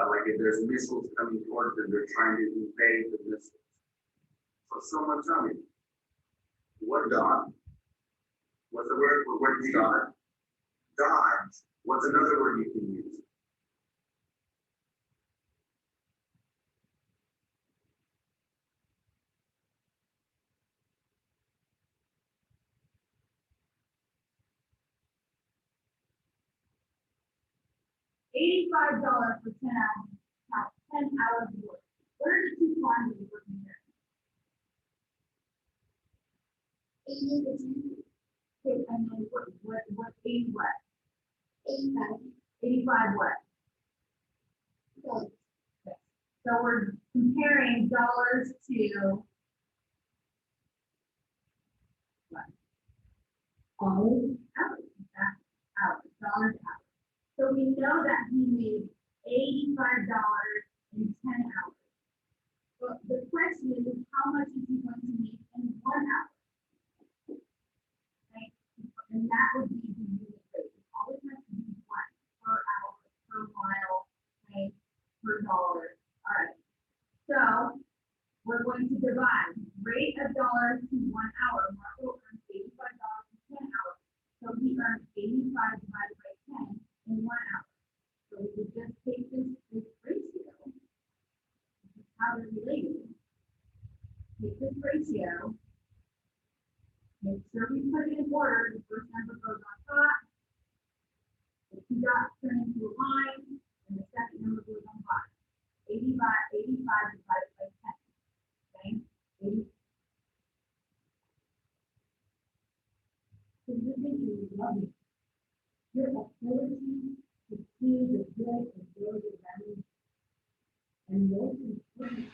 like if there's missiles coming towards them, they're trying to evade the missiles. So someone tell me, what dodge? What's the word for word dodge? Dodge. What's another word you can use? $85 for 10 hours. Now, 10 hours of work. What are the 2 quantities working here? 80%. Okay, I mean, what 80 what? 85. 85 what? Okay. So we're comparing dollars to what? Hours, that's hours, dollars, hours. So we know that he made $85 in 10 hours. But the question is, how much is he going to make in 1 hour? Right? And that would be the unit rate. It always has to be one per hour, per mile, right, per dollar. All right. So we're going to divide rate of dollars to 1 hour. Marco earns $85 in 10 hours. So he earns 85 divided by 10 in 1 hour. So we could just take this ratio, which is how they're related. Take this ratio, make sure we put it in order. The first number goes on top, the two dots turn into a line, and the second number goes on bottom. 85 divided by 10. Okay? 80. So this is lovely. Your ability to see the good and good around you. And most importantly,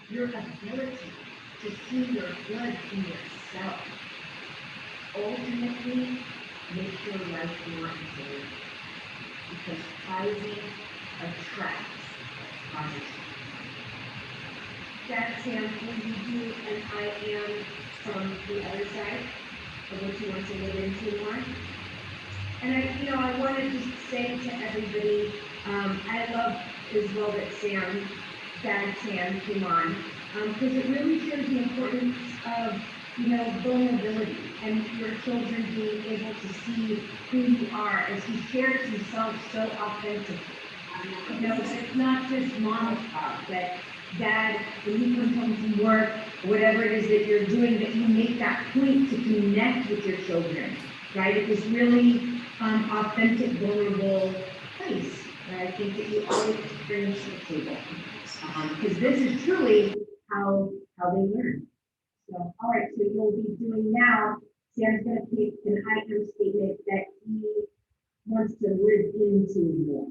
your ability to see your good in yourself. Ultimately, make your life more enjoyable. Because prizing attracts positivity. That's Sam, who you do, and I am from the other side of what you want to live into more. And I want to just say to everybody, I love as well that Dad Sam came on, because it really shows the importance of, vulnerability and your children being able to see who you are as he shares himself so authentically. It's not just mom's talk, that Dad, when you come home from work, whatever it is that you're doing, that you make that point to connect with your children, right? It was really authentic, vulnerable place that I think that you always bring to the table. Because this is truly how they learn. So, all right, so you'll be doing now, Sam's going to pick an item statement that he wants to live into more,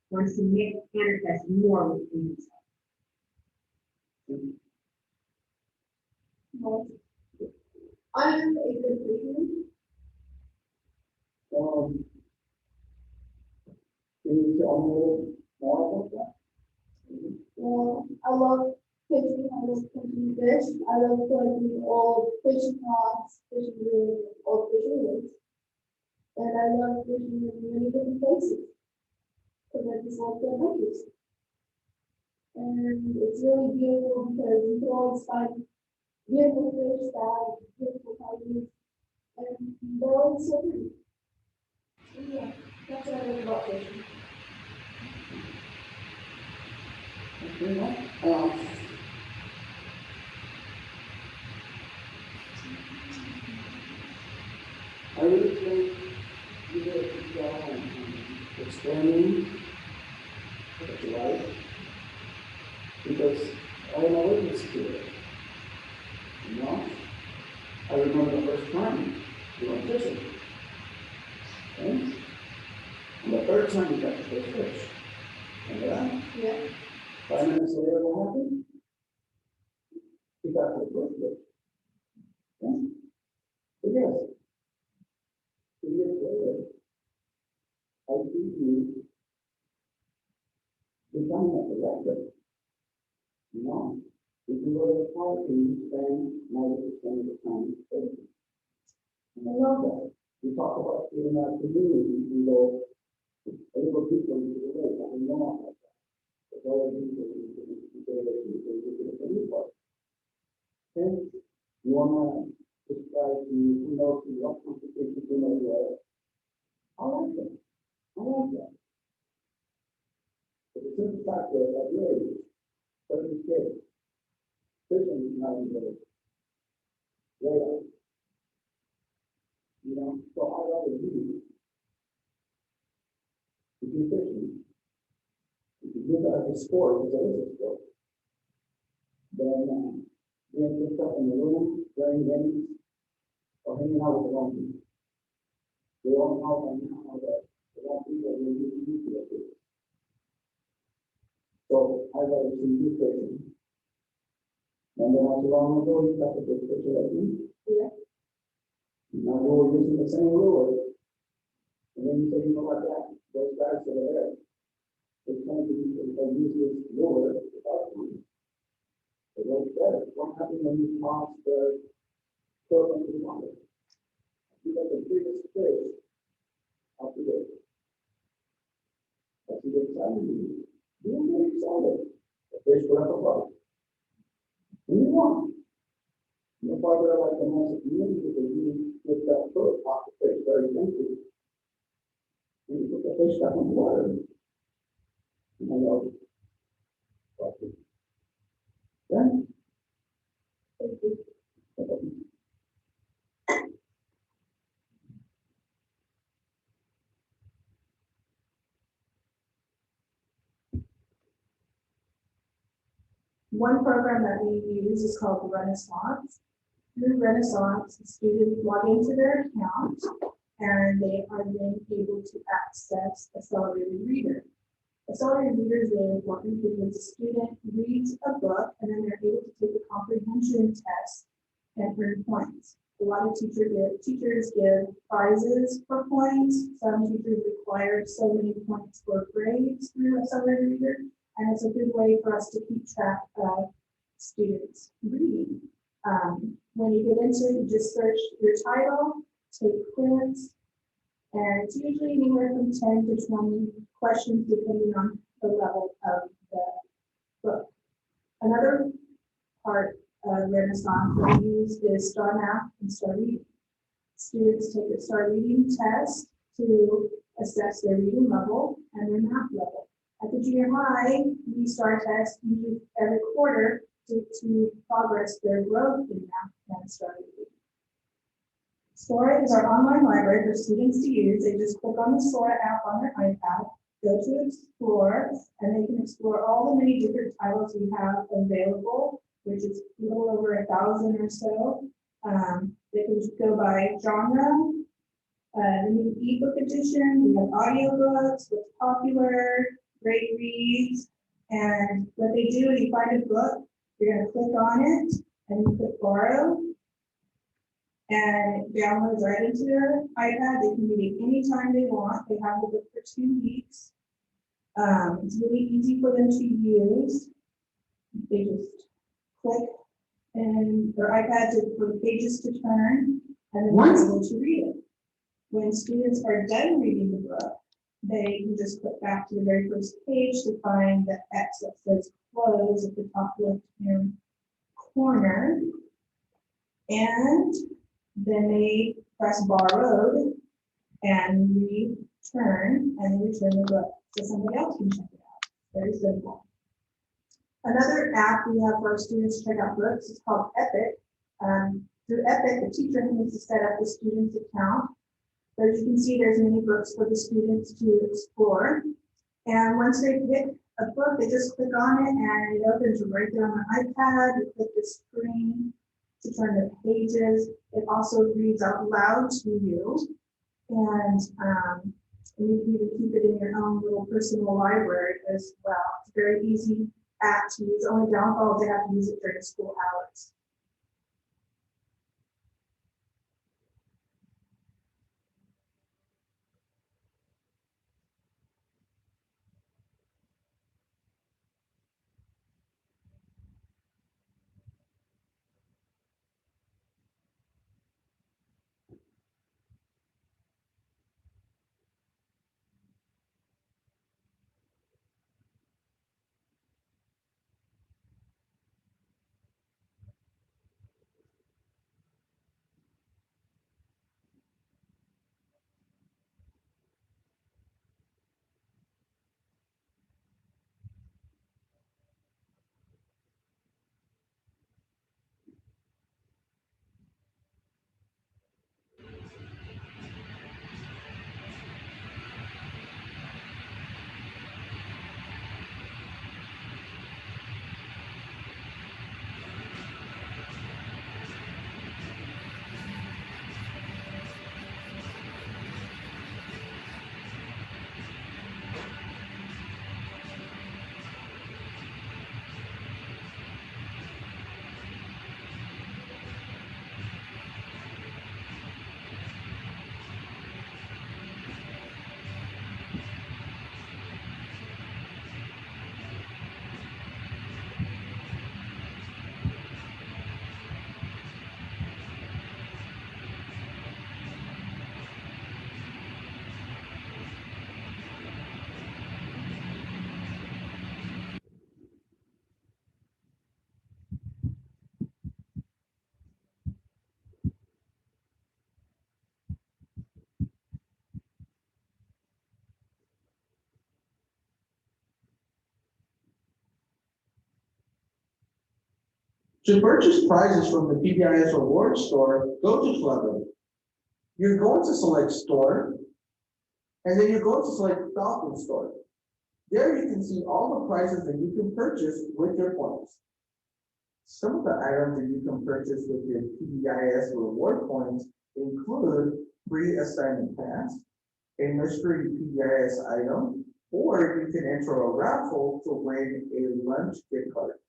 wants to manifest more within himself. I'm a good person. Can you tell me a little more about that? Well, I love fishing. I love catching fish. I love collecting old fishing rods, fishing reels, old fishing reels. And I love fishing in many different places. Because I just like the adventures. And it's really beautiful because you can always find beautiful fish that have beautiful colors. And they're always so pretty. So yeah, that's what I love about fishing. I really think you did a good job on expanding what you like, because I am a witness to it. I remember the first time you went fishing. Okay? And the third time you got the first fish. Remember that? Yeah. 5 minutes later, what happened? You got the first fish. Okay? So yes. 2 years later, I see you becoming a director. If you go to the park and you spend 90% of the time fishing. And I love that. We talk about in our community, we go a little deeper into the lake. I know about that. It's all deeper into the new part. Okay? You want to describe to you, who knows, what competition, who knows what. I like that. I like that. But the simple fact is that really, every kid, fishing is not even way. So I rather do. If you're fishing, if you do that as a sport, because it is a sport, then being picked up in the room, playing games, or hanging out with the wrong people. We all know by now that the wrong people are going to use you to do. So I got to see you person. Remember not too long ago, you got the big picture of me? Yeah. Now we're using the same ruler. And then you say, you know what, that, those guys that are there, they can't be, they use this ruler without me. They don't get it. What happens when you toss the equipment in water? You got the biggest fish out the way. That's what excited me. You don't get excited. The fish put up a bite. And you want. That's why they're like the most community because you get that foot off the fish very gently. And you put the fish back in the water. And I know. Then. Thank you. One program that we use is called Renaissance. Through Renaissance, students log into their account and they are then able to access Accelerated Reader. Accelerated Reader is really important because the student reads a book and then they're able to take a comprehension test and earn points. A lot of teachers give prizes for points. Some teachers require so many points for grades through Accelerated Reader. And it's a good way for us to keep track of students reading. When you get into it, you just search your title, take quiz, and it's usually anywhere from 10 to 20 questions depending on the level of the book. Another part of Renaissance that we use is Star Math and Star Reading. Students take a Star Reading test to assess their reading level and their math level. At the junior high, we Star test usually every quarter to progress their growth in math and Star Reading. Sora is our online library for students to use. They just click on the Sora app on their iPad, go to Explore, and they can explore all the many different titles we have available, which is a little over 1,000 or so. They can just go by genre, the new ebook edition, we have audiobooks, what's popular, great reads, and what they do is you find a book, you're going to click on it, and you click borrow, and it downloads right into their iPad. They can read it anytime they want. They have the book for 2 weeks. It's really easy for them to use. They just click and their iPad for the pages to turn, and then they're able to read it. When students are done reading the book, they can just click back to the very first page to find the X that says close at the top left-hand corner. And then they press borrowed and return the book so somebody else can check it out. Very simple. Another app we have for our students to check out books is called Epic. Through Epic, the teacher needs to set up the student's account. So as you can see, there's many books for the students to explore. And once they pick a book, they just click on it and it opens right there on the iPad. You click the screen to turn the pages. It also reads out loud to you. And you can even keep it in your own little personal library as well. It's a very easy app to use. The only downfall is they have to use it during school hours. To purchase prizes from the PBIS Award Store, go to Clever. You're going to select store, and then you're going to select Falcon Store. There you can see all the prizes that you can purchase with your points. Some of the items that you can purchase with your PBIS reward points include free assignment pass, a mystery PBIS item, or you can enter a raffle to win a lunch gift card.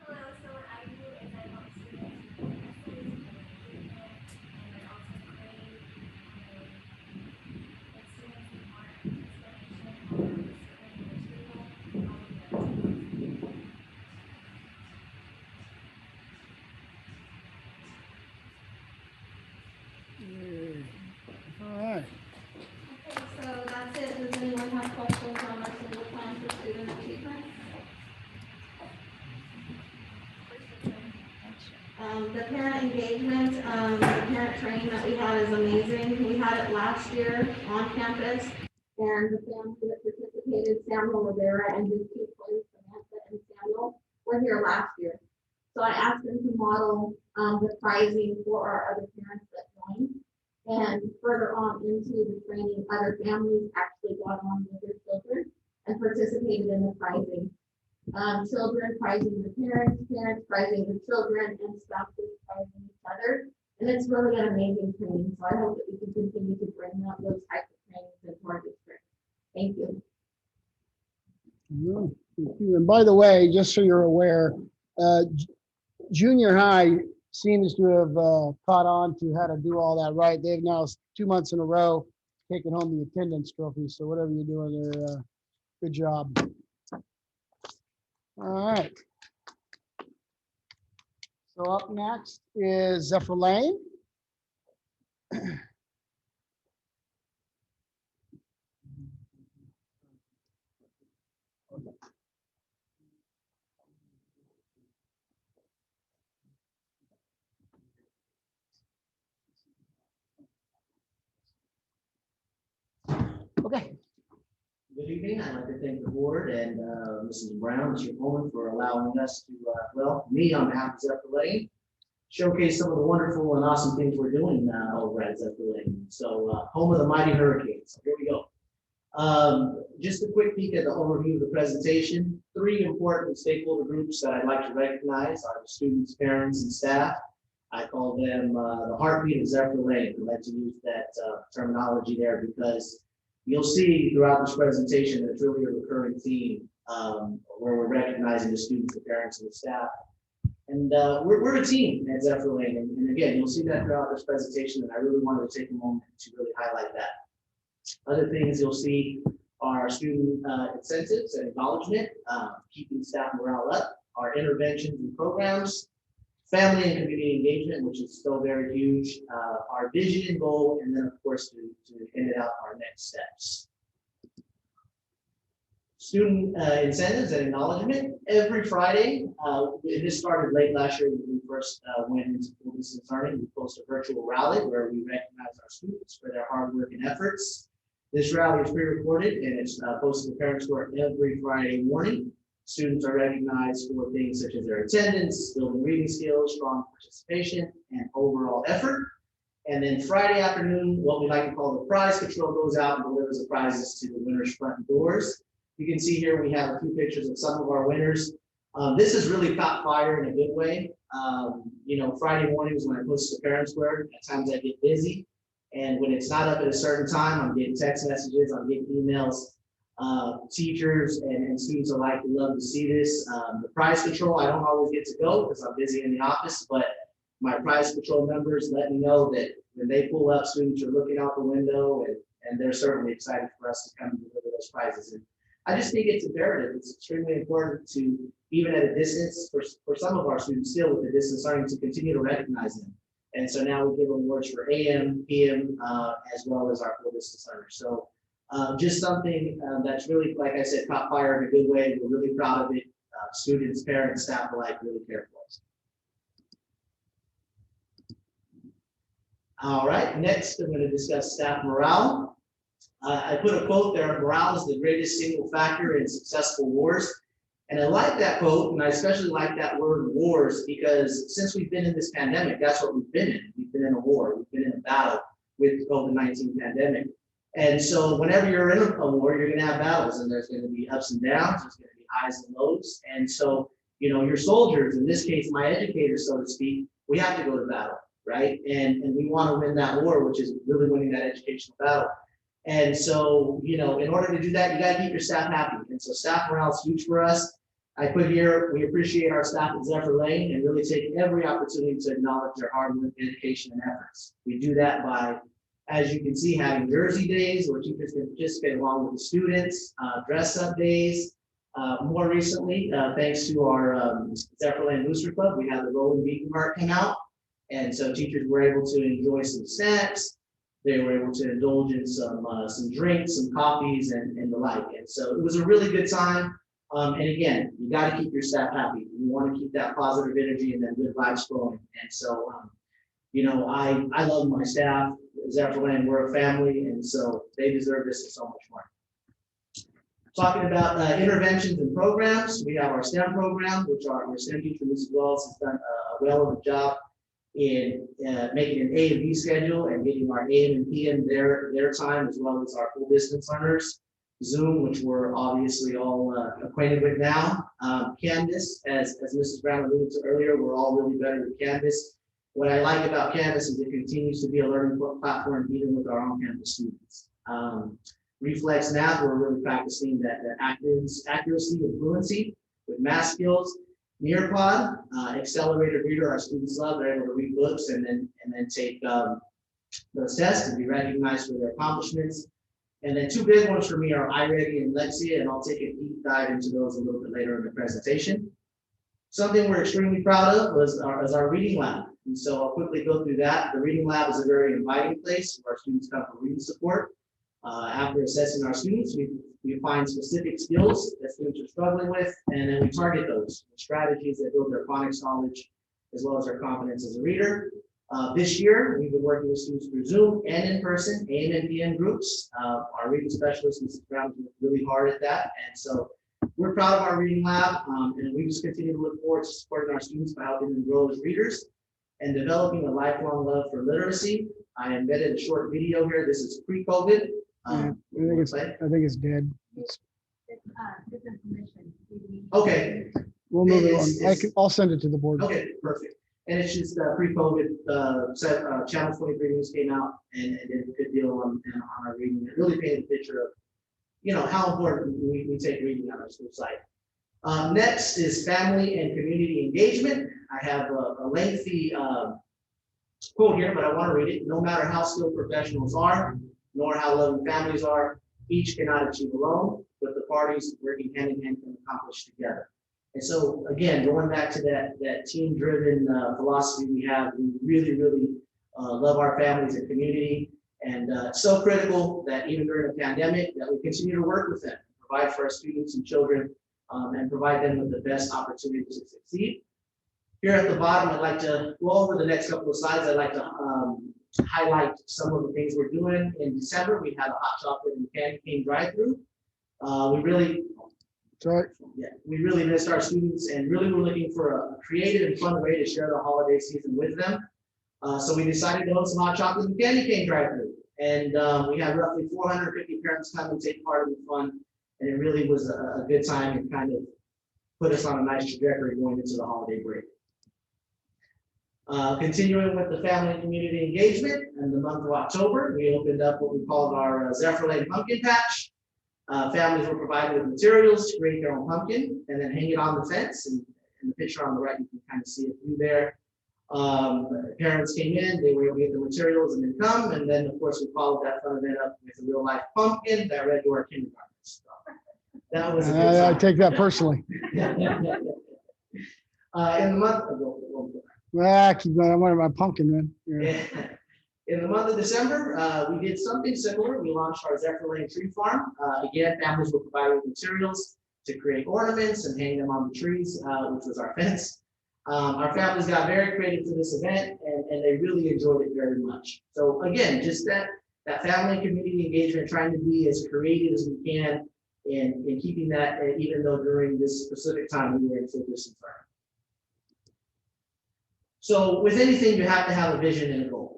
Hello, so what I do is I help students with essays, and I also grade, like students need more explanation on a certain material, I'll do that. All right. Okay, so that's it. Does anyone have questions on our single plan for student achievement? The parent engagement, the parent training that we had is amazing. We had it last year on campus, and the family that participated, Samuel Rivera and his two twins, Samantha and Samuel, were here last year. So I asked them to model the pricing for our other parents that joined. And further on into the training, other families actually got on with their children and participated in the pricing. Children prizing the parents, parents prizing the children, and spouses prizing each other. And it's really an amazing training. So I hope that we can continue to bring up those types of trainings into our district. Thank you. Yeah, thank you. And by the way, just so you're aware, junior high seems to have caught on to how to do all that right. They've now 2 months in a row taken home the attendance trophy. So whatever you're doing there, good job. All right. So up next is Zephyr Lane. Okay. Good evening. I'd like to thank the board and Mrs. Brown, Mr. Coleman, for allowing us to, well, me on behalf of Zephyr Lane, showcase some of the wonderful and awesome things we're doing over at Zephyr Lane. So, home of the mighty hurricanes. So here we go. Just a quick peek at the overview of the presentation. 3 important stakeholder groups that I'd like to recognize are the students, parents, and staff. I call them the heartbeat of Zephyr Lane. I like to use that terminology there because you'll see throughout this presentation that it's really a recurring theme where we're recognizing the students, the parents, and the staff. And we're a team at Zephyr Lane. And again, you'll see that throughout this presentation, and I really wanted to take a moment to really highlight that. Other things you'll see are student incentives and acknowledgement, keeping staff morale up, our interventions and programs, family and community engagement, which is still very huge, our vision and goal, and then of course to end it out our next steps. Student incentives and acknowledgement every Friday. And this started late last year when we first went into full distance learning. We post a virtual rally where we recognize our students for their hard work and efforts. This rally is pre-recorded and it's posted to Parents Store every Friday morning. Students are recognized for things such as their attendance, building reading skills, strong participation, and overall effort. And then Friday afternoon, what we like to call the prize patrol goes out and delivers the prizes to the winners' front doors. You can see here we have a few pictures of some of our winners. This is really caught fire in a good way. You know, Friday mornings when I post to Parents Square, at times I get busy. And when it's not up at a certain time, I'm getting text messages, I'm getting emails. Teachers and students alike love to see this. The prize patrol, I don't always get to go because I'm busy in the office, but my prize patrol members let me know that when they pull up, students are looking out the window and they're certainly excited for us to come and deliver those prizes. And I just think it's imperative. It's extremely important to, even at a distance, for some of our students still with the distance learning, to continue to recognize them. And so now we give awards for AM, PM, as well as our full distance learners. So just something that's really, like I said, caught fire in a good way. We're really proud of it. Students, parents, staff alike really care for us. All right, next I'm going to discuss staff morale. I put a quote there: morale is the greatest single factor in successful wars. And I like that quote, and I especially like that word wars, because since we've been in this pandemic, that's what we've been in. We've been in a war, we've been in a battle with the COVID-19 pandemic. And so whenever you're in a war, you're gonna have battles, and there's gonna be ups and downs, there's gonna be highs and lows. And so, you know, your soldiers, in this case, my educators, so to speak, we have to go to battle, right? And we wanna win that war, which is really winning that educational battle. And so, you know, in order to do that, you gotta keep your staff happy. And so staff morale is huge for us. I put here, we appreciate our staff at Zephyr Lane and really take every opportunity to acknowledge their hard work, dedication, and efforts. We do that by, as you can see, having Jersey days where teachers can participate along with the students, dress up days. More recently, thanks to our Zephyr Lane Booster Club, we had the Rolling Beacon Cart come out. And so teachers were able to enjoy some snacks. They were able to indulge in some drinks, some coffees, and the like. And so it was a really good time. And again, you got to keep your staff happy. You want to keep that positive energy and that good vibes flowing. And so, you know, I love my staff. Zephyr Lane, we're a family, and so they deserve this and so much more. Talking about interventions and programs, we have our STEM program, which our STEM teacher, Mrs. Wells, has done a well of a job in making an A and B schedule and getting our AM and PM their time, as well as our full distance learners. Zoom, which we're obviously all acquainted with now. Canvas, as Mrs. Brown alluded to earlier, we're all really better with Canvas. What I like about Canvas is it continues to be a learning platform even with our on-campus students. Reflex Math, we're really practicing that accuracy and fluency with math skills. Nearpod, accelerated reader, our students love. They're able to read books and then take those tests and be recognized for their accomplishments. And then two big ones for me are iReady and Lexia, and I'll take a deep dive into those a little bit later in the presentation. Something we're extremely proud of is our reading lab. And so I'll quickly go through that. The reading lab is a very inviting place where our students come for reading support. After assessing our students, we find specific skills that students are struggling with, and then we target those strategies that build their phonics knowledge as well as their confidence as a reader. This year, we've been working with students through Zoom and in person, AM and PM groups. Our reading specialist, Mrs. Brown, worked really hard at that. And so we're proud of our reading lab, and we just continue to look forward to supporting our students by helping them grow as readers and developing a lifelong love for literacy. I embedded a short video here. This is pre-COVID. I think it's dead. Okay. We'll move it on. I'll send it to the board. Okay, perfect. And it's just pre-COVID, Channel 23 News came out and did a good deal on our reading. It really painted a picture of, you know, how important we take reading on our school site. Next is family and community engagement. I have a lengthy quote here, but I want to read it. No matter how skilled professionals are, nor how loving families are, each cannot achieve alone, but the parties working hand in hand can accomplish together. And so again, going back to that team-driven philosophy we have, we really love our families and community, and so critical that even during a pandemic that we continue to work with them, provide for our students and children, and provide them with the best opportunity to succeed. Here at the bottom, I'd like to go over the next couple of slides. I'd like to highlight some of the things we're doing. In December, we had a hot chocolate and candy cane drive-through. We really missed our students, and really we're looking for a creative and fun way to share the holiday season with them. So we decided to host some hot chocolate and candy cane drive-through. And we had roughly 450 parents come and take part in the fun. And it really was a good time and kind of put us on a nice trajectory going into the holiday break. Continuing with the family and community engagement, in the month of October, we opened up what we called our Zephyr Lane Pumpkin Patch. Families were provided with materials to create their own pumpkin and then hang it on the fence. And in the picture on the right, you can kind of see it through there. Parents came in, they were able to get the materials and then come. And then, of course, we followed that fun event up with a real life pumpkin that read to our kindergartners. So That was a good I time. take that personally. In the month, Keep going. I wanted my pumpkin, man. Yeah. in the month of December, we did something similar. We launched our Zephyr Lane Tree Farm. Again, families were provided with materials to create ornaments and hang them on the trees, which was our fence. Our families got very creative for this event, and they really enjoyed it very much. So again, just that family and community engagement, trying to be as creative as we can in keeping that, even though during this specific time we were in full distance learning. So with anything, you have to have a vision and a goal,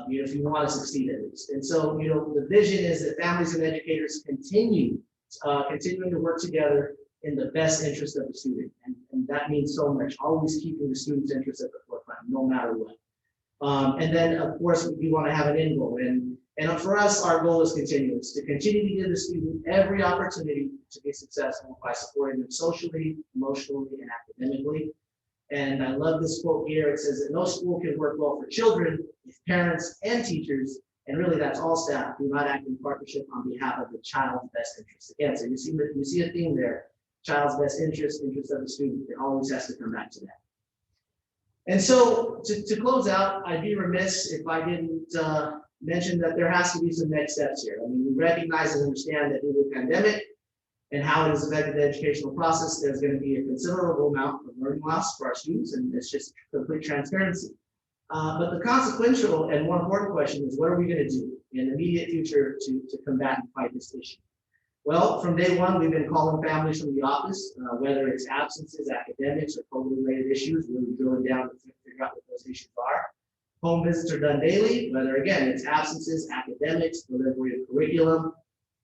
if you want to succeed at least. And so, the vision is that families and educators continuing to work together in the best interest of the student. And that means so much, always keeping the student's interest at the forefront, no matter what. And then, of course, we want to have an end goal. And for us, our goal is continuous, to continue to give the student every opportunity to be successful by supporting them socially, emotionally, and academically. And I love this quote here. It says that no school can work well for children if parents and teachers, and really that's all staff, do not act in partnership on behalf of the child's best interest. Again, so you see a theme there, child's best interest of the student. It always has to come back to that. And so to close out, I'd be remiss if I didn't mention that there has to be some next steps here. I mean, we recognize and understand that due to the pandemic and how it has affected the educational process, there's going to be a considerable amount of learning loss for our students, and it's just complete transparency. But the consequential and more important question is, what are we going to do in the immediate future to combat and fight this issue? Well, from day one, we've been calling families from the office, whether it's absences, academics, or COVID-related issues, really drilling down to figure out what those issues are. Home visits are done daily, whether again, it's absences, academics, delivery of curriculum.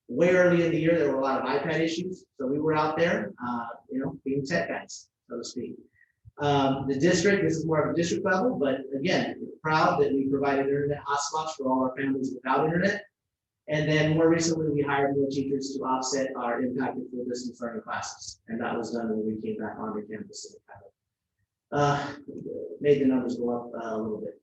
Way early in the year, there were a lot of iPad issues. So we were out there, being tech guys, so to speak. The district, this is more of a district level, but again, we're proud that we provided internet hotspots for all our families without internet. And then more recently, we hired more teachers to offset our impacted full distance learning classes. And that was done when we came back onto campus. And kind of made the numbers go up a little bit.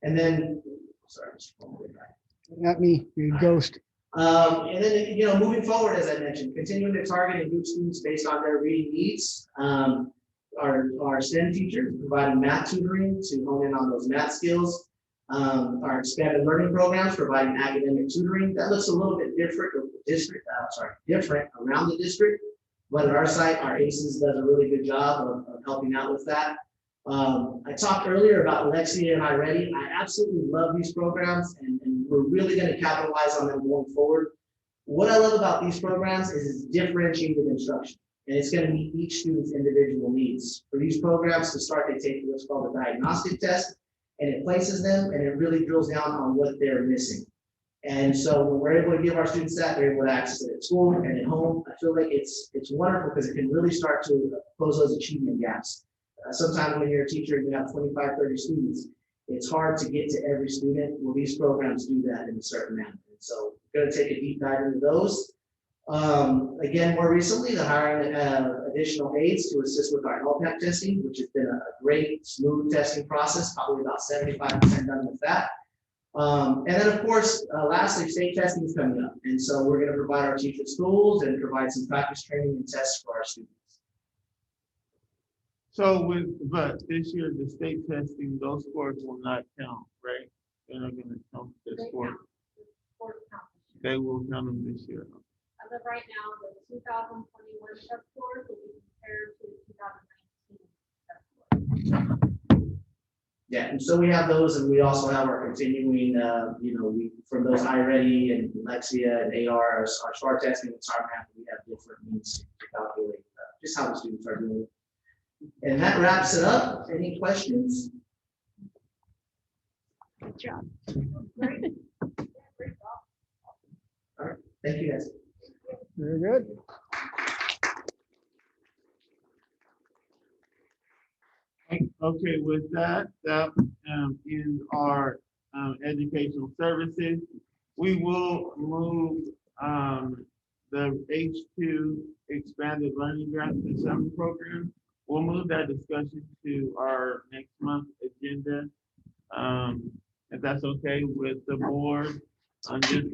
And then, sorry, just one more back. Not me, you ghost. And then, moving forward, as I mentioned, continuing to target and group students based on their reading needs. Our STEM teachers providing math tutoring to hone in on those math skills. Our expanded learning programs providing academic tutoring. That looks a little bit different around the district. But at our site, our ACES does a really good job of helping out with that. I talked earlier about Lexia and iReady. I absolutely love these programs, and we're really going to capitalize on them going forward. What I love about these programs is it's differentiated instruction, and it's going to meet each student's individual needs. For these programs to start, they take what's called a diagnostic test, and it places them, and it really drills down on what they're missing. And so when we're able to give our students that, they're able to access it at school and at home. I feel like it's wonderful because it can really start to close those achievement gaps. Sometimes when you're a teacher and you have 25, 30 students, it's hard to get to every student. Well, these programs do that in a certain manner. And so we're going to take a deep dive into those. Again, more recently, the hiring additional aides to assist with our LPAC testing, which has been a great, smooth testing process, probably about 75% done with that. And then, of course, lastly, state testing is coming up. And so we're going to provide our teachers tools and provide some practice training and tests for our students. So but this year, the state testing, those scores will not count, right? They're not gonna count the score. They will count them this year. As of right now, the 2021 test scores will be compared to 2019 test scores. Yeah, and so we have those, and we also have our continuing, from those iReady and Lexia and AR, our STAR testing and STAR math, we have different means to calculate just how the students are doing. And that wraps it up. Any questions? Good job. Great. All right, thank you guys. Very good. Okay, with that in our educational services, we will move the H2 expanded learning grants and summer program. We'll move that discussion to our next month agenda. If that's okay with the board. I'm just,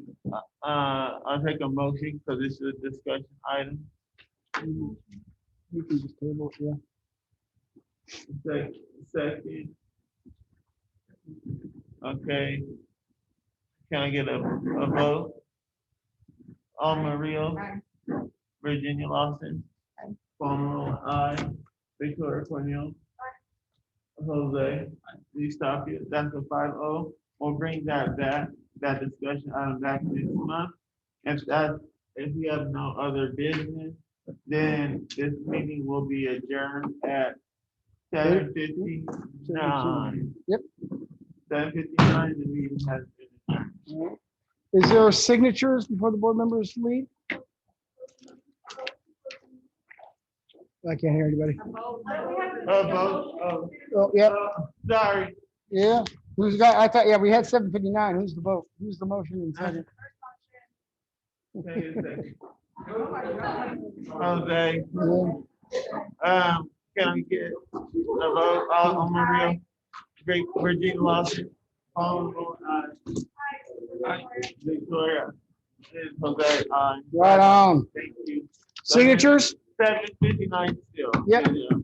I'll take a motion because this is a discussion item. You can just table it, yeah. Second. Okay. Can I get a vote? Alma Rio, Virginia Lawson, Paul Malone, aye. Victoria Cornell, Jose, Lee Stopia, that's a 5-0. We'll bring that discussion item back next month. If we have no other business, then this meeting will be adjourned at 7:59. Yep. 7:59, the meeting has been adjourned. Is there signatures before the board members leave? I can't hear anybody. Vote. Oh, yeah. Sorry. Yeah. Who's got, I thought, yeah, we had 7:59. Who's the vote? Who's the motion and second? Jose. Can I get a vote? Alma Rio, Virginia Lawson, Paul Malone, aye. Victoria, Jose, aye. Right on. Thank you. Signatures? 7:59 still. Yep. Yeah.